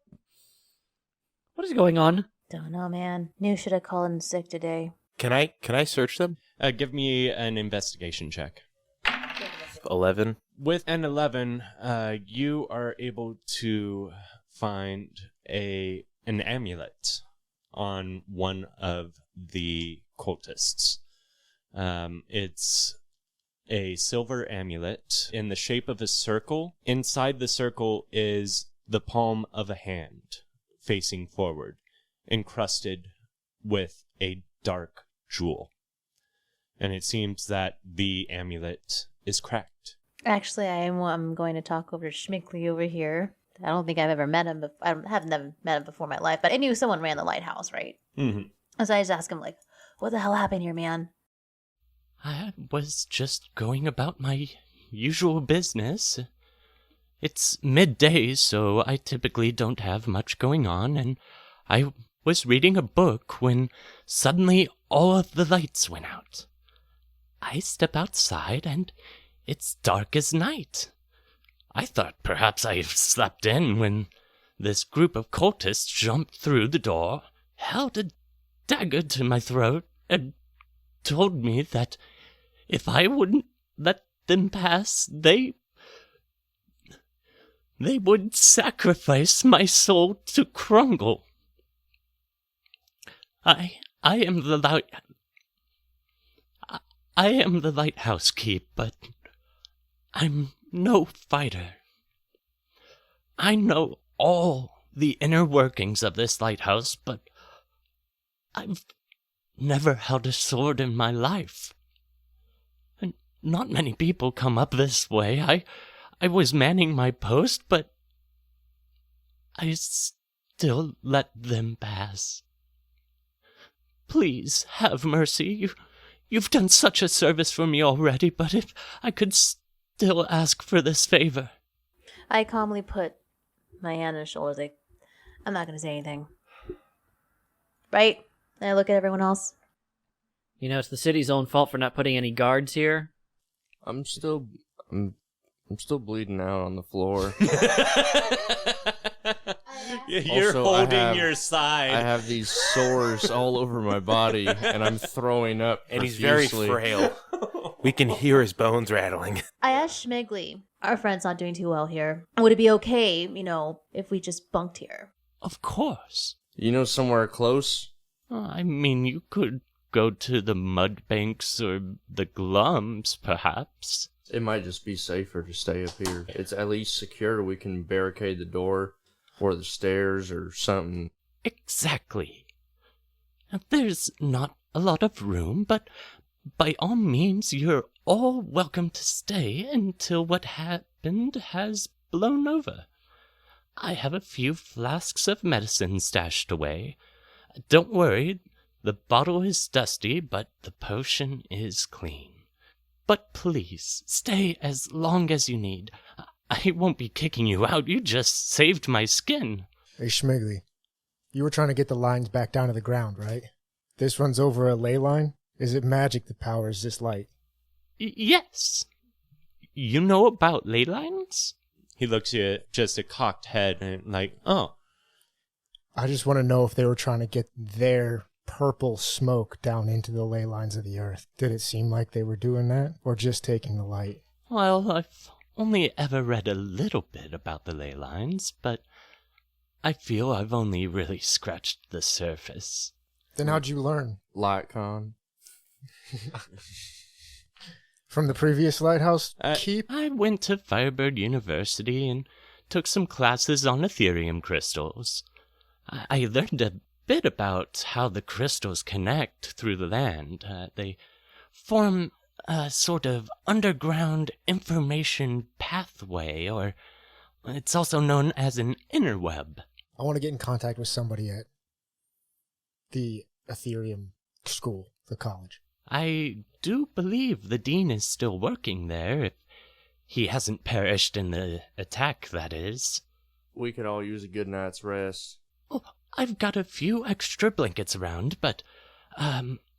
is going on? Don't know, man. Knew should have called in sick today. Can I search them? Give me an investigation check. 11. With an 11, you are able to find an amulet on one of the cultists. It's a silver amulet in the shape of a circle. Inside the circle is the palm of a hand facing forward, encrusted with a dark jewel. And it seems that the amulet is cracked. Actually, I'm going to talk over to Schmigly over here. I don't think I've ever met him. I have never met him before in my life, but I knew someone ran the lighthouse, right? Mm-hmm. So I just asked him, like, what the hell happened here, man? I was just going about my usual business. It's midday, so I typically don't have much going on, and I was reading a book when suddenly all of the lights went out. I step outside, and it's dark as night. I thought perhaps I slept in when this group of cultists jumped through the door, held a dagger to my throat, and told me that if I wouldn't let them pass, they would sacrifice my soul to Krungle. I am the lighthouse keep, but I'm no fighter. I know all the inner workings of this lighthouse, but I've never held a sword in my life. And not many people come up this way. I was manning my post, but I still let them pass. Please have mercy. You've done such a service for me already, but if I could still ask for this favor. I calmly put my hand on his shoulders, like, I'm not going to say anything. Right? And I look at everyone else. You know, it's the city's own fault for not putting any guards here. I'm still bleeding out on the floor. You're Also, holding your side. I have these sores all over my body, and I'm throwing up And he's very profusely. frail. We can hear his bones rattling. I asked Schmigley, our friend's not doing too well here. Would it be okay, if we just bunked here? Of course. You know somewhere close? I mean, you could go to the mud banks or the glums, perhaps. It might just be safer to stay up here. It's at least secure. We can barricade the door or the stairs or something. Exactly. Now, there's not a lot of room, but by all means, you're all welcome to stay until what happened has blown over. I have a few flasks of medicine stashed away. Don't worry, the bottle is dusty, but the potion is clean. But please, stay as long as you need. I won't be kicking you out. You just saved my skin. Hey, Schmigley, you were trying to get the lines back down to the ground, right? This runs over a ley line? Is it magic that powers this light? Yes. You know about ley lines? He looks at just a cocked head and like, oh. I just want to know if they were trying to get their purple smoke down into the ley lines of the earth. Did it seem like they were doing that, or just taking the light? Well, I've only ever read a little bit about the ley lines, but I feel I've only really scratched the surface. Then how'd you learn? LightCon. From the previous lighthouse keep? I went to Firebird University and took some classes on Ethereum crystals. I learned a bit about how the crystals connect through the land. They form a sort of underground information pathway, or it's also known as an interweb. I want to get in contact with somebody at the Ethereum school, the college. I do believe the dean is still working there, if he hasn't perished in the attack, that is. We could all use a good night's rest. Oh, I've got a few extra blankets around, but,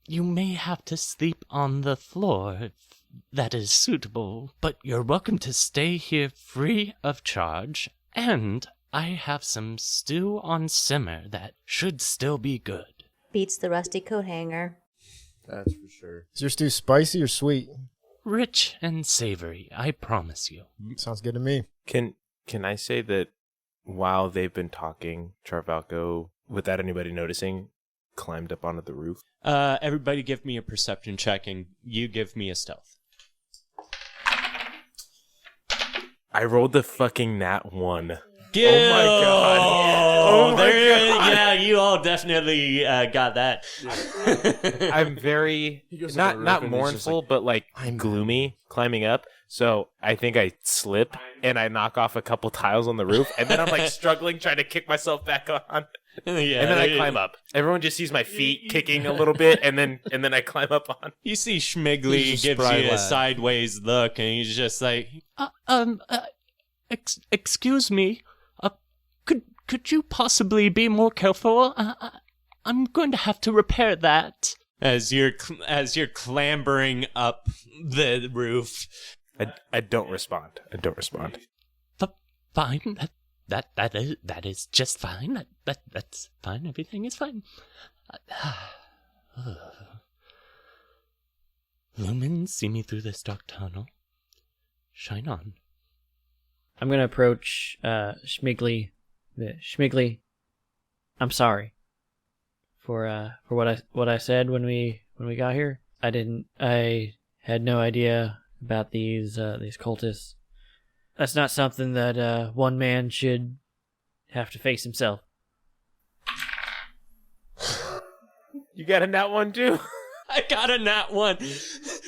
you may have to sleep on the floor if that is suitable. But you're welcome to stay here free of charge, and I have some stew on simmer that should still be good. Beats the rusty coat hanger. That's for sure. Is your stew spicy or sweet? Rich and savory, I promise you. Sounds good to me. Can I say that while they've been talking, Charvalco, without anybody noticing, climbed up onto the roof? Everybody give me a perception check, and you give me a stealth. I rolled the fucking nat 1. Gil! Oh my god. Oh my god. Yeah, you all definitely got that. I'm very goes not on the roof and he's just mournful, but like gloomy climbing up. So I think I slip and I knock off a couple tiles on the roof, and then I'm like struggling trying to kick myself back on. Yeah, And then I climb up. Everyone just sees my feet kicking a little bit, and then I climb up on. You see Schmigley He's a gives spry you a lad. sideways look, and he's just like, Excuse me, could you possibly be more careful? I'm going to have to repair that. as you're clambering up the roof. I don't respond. Fine. That is just fine. That's fine. Everything is fine. Lumin, see me through this dark tunnel. Shine on. I'm gonna approach Schmigley. Schmigley, I'm sorry for what I said when we got here. I had no idea about these cultists. That's not something that one man should have to face himself. You got a nat 1 too? I got a nat 1.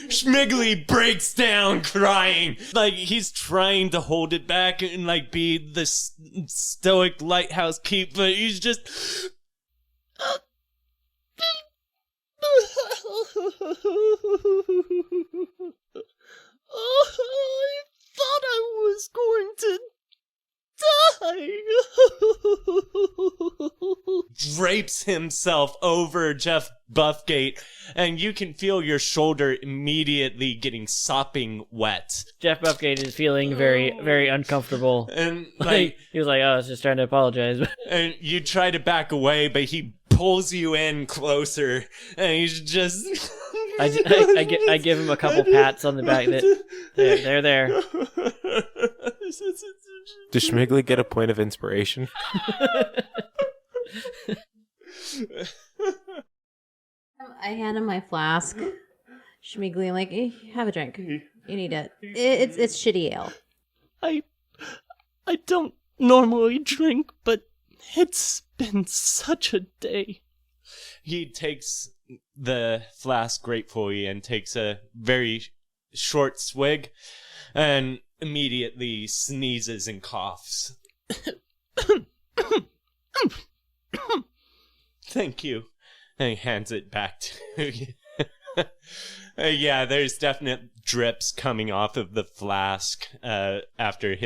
Schmigley breaks down crying. Like, he's trying to hold it back and, like, be the stoic lighthouse keep, but he's just... I thought I was going to die. drapes himself over Jeff Buffgate, and you can feel your shoulder immediately getting sopping wet. Jeff Buffgate is feeling very, very uncomfortable. And Like, he was like, "Oh, I was just trying to apologize." and you try to back away, but he pulls you in closer, and he's just. I give him a couple pats on the back. They're there. Does Schmiggly get a point of inspiration? I hand him my flask. Schmiggly, I'm like, have a drink. You need it. It's shitty ale. I don't normally drink, but it's been such a day. He takes the flask gratefully and takes a very short swig and immediately sneezes and coughs. Thank you. And he hands it back to you. Yeah, there's definite drips coming off of the flask after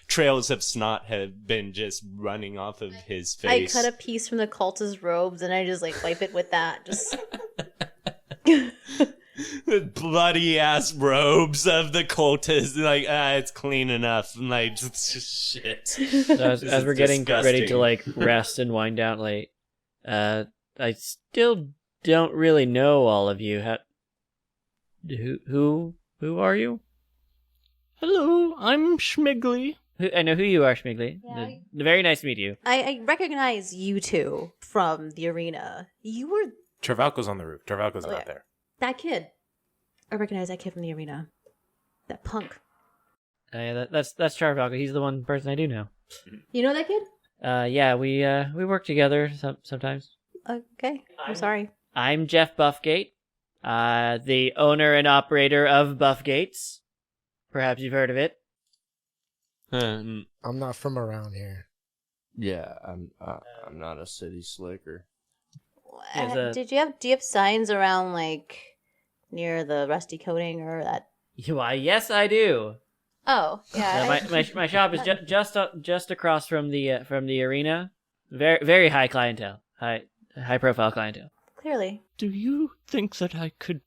trails of snot have been just running off of his I face. cut a piece from the cultist robes and I just like wipe it with that. Just The bloody ass robes of the cultists, like, it's clean enough. Like, shit. So as we're getting ready to disgusting. like rest and wind down, like, I still don't really know all of you. Who are you? Hello, I'm Schmiggly. I know who you are, Schmiggly. Yeah, Very nice to meet you. I recognize you two from the arena. You were Travalco's on the roof. Travalco's Oh, not yeah. there. that kid. I recognize that kid from the arena. That punk. Yeah, that's Charvalco. He's the one person I do know. You know that kid? Yeah, we work together sometimes. Okay. I'm sorry. I'm Jeff Buffgate, the owner and operator of Buffgates. Perhaps you've heard of it. I'm not from around here. Yeah, I'm not a city slicker. There's a- Do you have signs around like near the rusty coating or that? Why, yes, I do. Oh, yeah. My shop is just across from the arena. Very very high clientele, high profile clientele. Clearly. Do you think that I could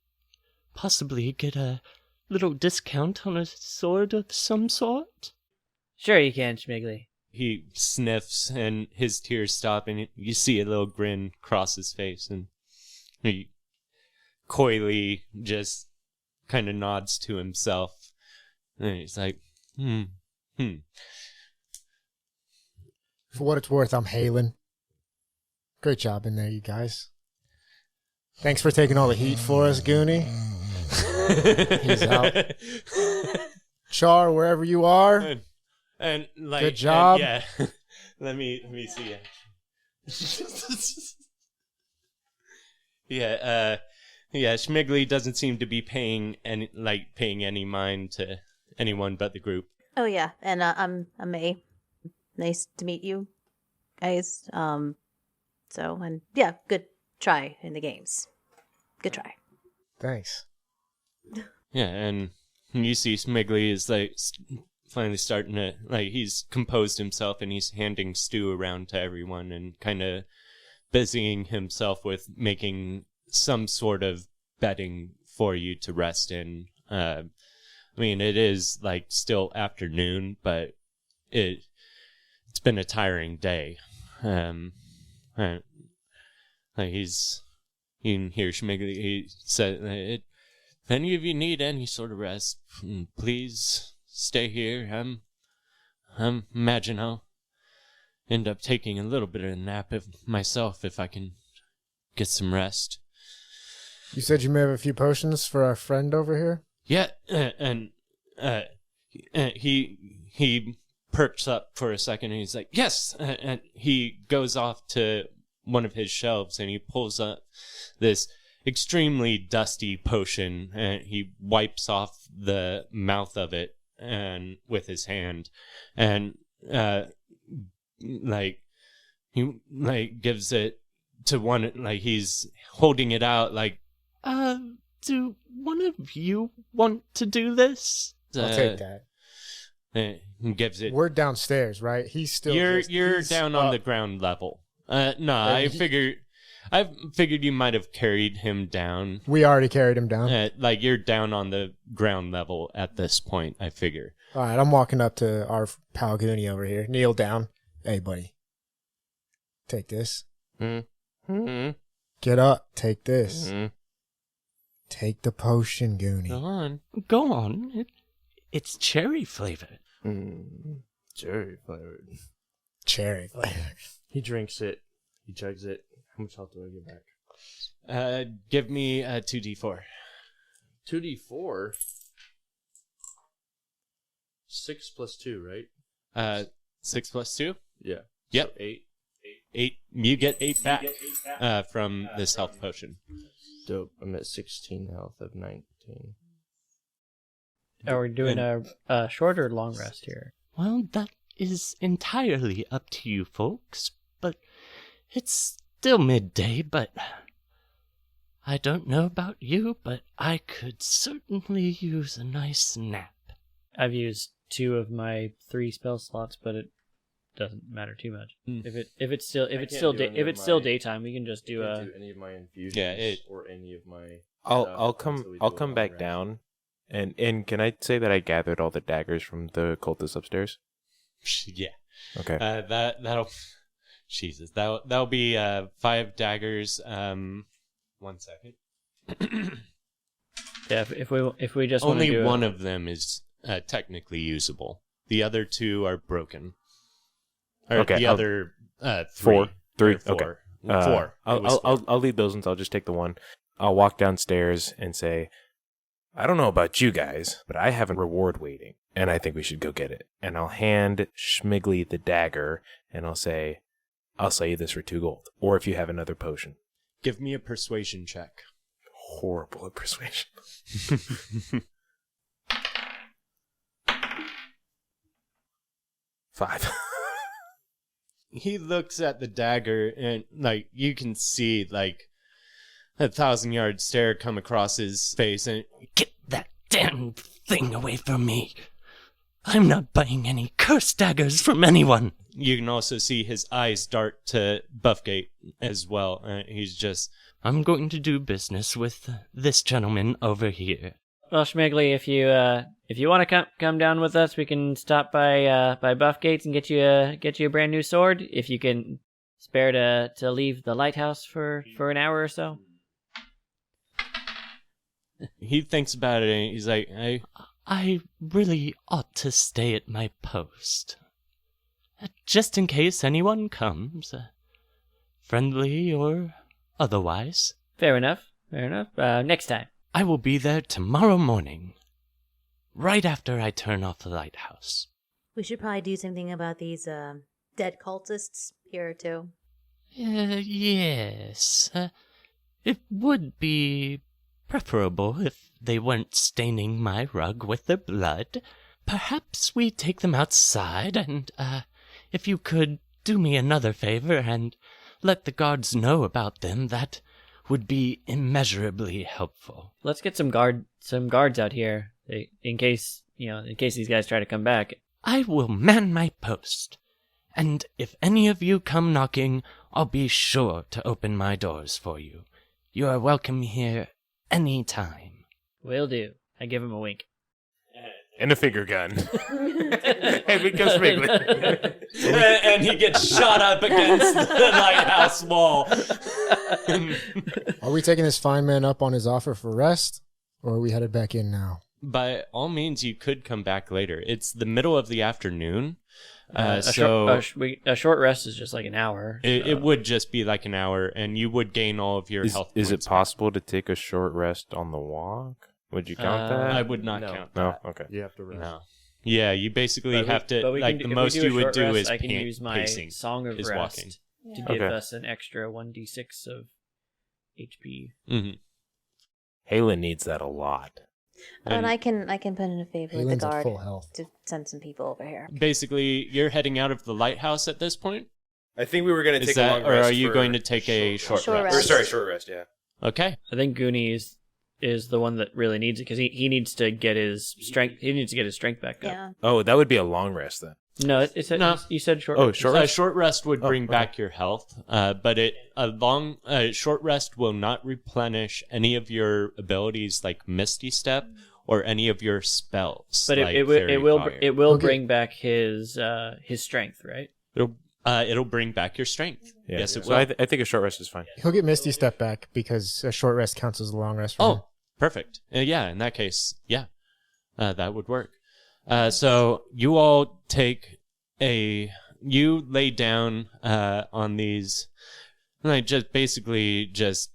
possibly get a little discount on a sword of some sort? Sure, you can, Schmiggly. He sniffs and his tears stop, and you see a little grin cross his face, and he coyly just kind of nods to himself. And he's like, For what it's worth, I'm Halen. Great job in there, you guys. Thanks for taking all the heat for us, Goonie. He's out. Char, wherever you are. And like, Good job. and yeah. let me see it. Yeah, Schmiggly doesn't seem to be paying any mind to anyone but the group. Oh yeah, and I'm May. Nice to meet you, guys. So and yeah, good try in the games. Good try. Thanks. Yeah, and you see Schmiggly is like finally starting to, like, he's composed himself and he's handing stew around to everyone and kind of busying himself with making some sort of bedding for you to rest in. I mean, it is like still afternoon, but it's been a tiring day. Like you can hear Schmiggly, he said, if any of you need any sort of rest, please stay here. I imagine I'll end up taking a little bit of a nap myself if I can get some rest. You said you may have a few potions for our friend over here? Yeah, and he perks up for a second and he's like, yes, and he goes off to one of his shelves and he pulls up this extremely dusty potion and he wipes off the mouth of it and with his hand and he gives it to one, like he's holding it out like, Do one of you want to do this? I'll take that. He gives it. We're downstairs, right? He's still. You're he's down on up. the ground level. No, I figured you might have carried him down. We already carried him down. Like you're down on the ground level at this point, I figure. All right, I'm walking up to our pal Goonie over here. Kneel down. Hey, buddy. Take this. Mm-hmm. Get up. Take this. Mm-hmm. Take the potion, Goonie. Go on. It's cherry flavored. Cherry flavored. Cherry flavor. He drinks it. He chugs it. How much health do I get back? Give me a 2d4. 2d4? 6 plus 2, right? 6 plus 2? Yeah. Yep. So 8. 8. You get 8 back from this health potion. Dope. I'm at 16 health of 19. Are we doing a short or long rest here? Well, that is entirely up to you folks, but it's still midday, but I don't know about you, but I could certainly use a nice nap. I've used 2 of my 3 spell slots, but it doesn't matter too much. If it's still daytime, we can just do I can't do any of my infusions or any of my I'll come back down, and can I say that I gathered all the daggers from the cultists upstairs? Yeah. Okay. That'll be 5 daggers. 1 second. Yeah, if we just only want to do one of them is technically usable. The other 2 are broken. Or Okay, the other 3. 4. 3. Or 4. Okay. 4. I'll leave those ones. I'll just take the one. I'll walk downstairs and say, I don't know about you guys, but I have a reward waiting, and I think we should go get it. And I'll hand Schmiggly the dagger, and I'll say, I'll sell you this for 2 gold. Or if you have another potion. Give me a persuasion check. Horrible at persuasion. 5. He looks at the dagger and, like, you can see, like, a 1,000-yard stare come across his face and... Get that damn thing away from me. I'm not buying any cursed daggers from anyone. You can also see his eyes dart to Buffgate as well. He's just... I'm going to do business with this gentleman over here. Well, Schmiggly, if you want to come down with us, we can stop by Buffgates and get you a brand new sword. If you can spare to leave the lighthouse for an hour or so. He thinks about it and he's like, I really ought to stay at my post. Just in case anyone comes. Friendly or otherwise. Fair enough. Next time. I will be there tomorrow morning. Right after I turn off the lighthouse. We should probably do something about these dead cultists here too. Yes. It would be preferable if they weren't staining my rug with their blood. Perhaps we take them outside and, if you could do me another favor and let the guards know about them, that would be immeasurably helpful. Let's get some guards out here in case these guys try to come back. I will man my post, and if any of you come knocking, I'll be sure to open my doors for you. You are welcome here any time. Will do. I give him a wink. And a finger gun. Hey, we go Schmiggly. and he gets shot up against the lighthouse wall. Are we taking this fine man up on his offer for rest, or are we headed back in now? By all means, you could come back later. It's the middle of the afternoon. A short rest is just like an hour. It would just be like an hour, and you would gain all of your health points. Is it possible to take a short rest on the walk? Would you count that? I would not count that. No? Okay. You have to rest. No. Yeah, you basically have to, like, the most you would do is I can use my pacing. Song of is Rest walking. to give us an extra 1d6 of HP. Mm-hmm. Halen needs that a lot. And I can put in a favor with the Halen's at guard full health. to send some people over here. Basically, you're heading out of the lighthouse at this point? I think we were going to Is that, or are you going to take a short rest? Short rest, yeah. Okay. I think Goonie is the one that really needs it because he needs to get his strength. He needs to get his strength back up. Yeah. Oh, that would be a long rest then. No, it said, No. you said short. Oh, short rest? Short rest would bring okay. back your health, but a short rest will not replenish any of your abilities like Misty Step or any of your spells. But like it Fairy will Fire. Okay. bring back his strength, right? It'll bring back your strength. Yeah. Yes, it so will. I think a short rest is fine. He'll get Misty Step back because a short rest counts as a long rest for him. Oh, perfect. Yeah, in that case, yeah, that would work. So you all you lay down on these, like just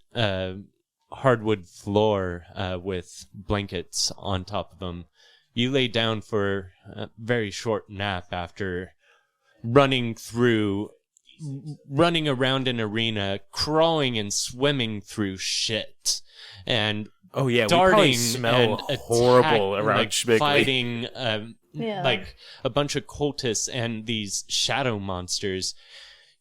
hardwood floor with blankets on top of them. You lay down for a very short nap after running around an arena, crawling and swimming through shit, and Oh yeah, we darting probably smell and horrible attack- around like, Schmigley. fighting Yeah. like a bunch of cultists and these shadow monsters.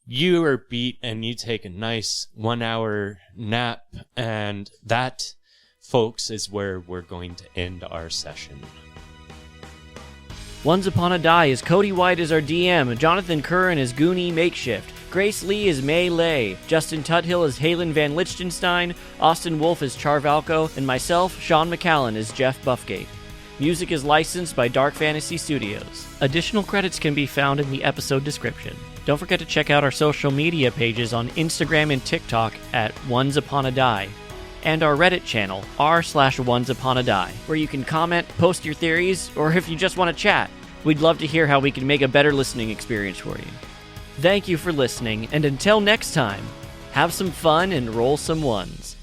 You are beat and you take a nice 1 hour nap, and that, folks, is where we're going to end our session. Once Upon a Die is Cody White as our DM, Jonathan Curran as Goonie Makeshift, Grace Lee is May Lay, Justin Tuthill as Halen Van Lichtenstein, Austin Wolf as Charvalco, and myself, Sean McCallan, as Jeff Buffgate. Music is licensed by Dark Fantasy Studios. Additional credits can be found in the episode description. Don't forget to check out our social media pages on Instagram and TikTok at Once Upon a Die, and our Reddit channel, r/OnesUponADie, where you can comment, post your theories, or if you just want to chat. We'd love to hear how we can make a better listening experience for you. Thank you for listening, and until next time, have some fun and roll some ones.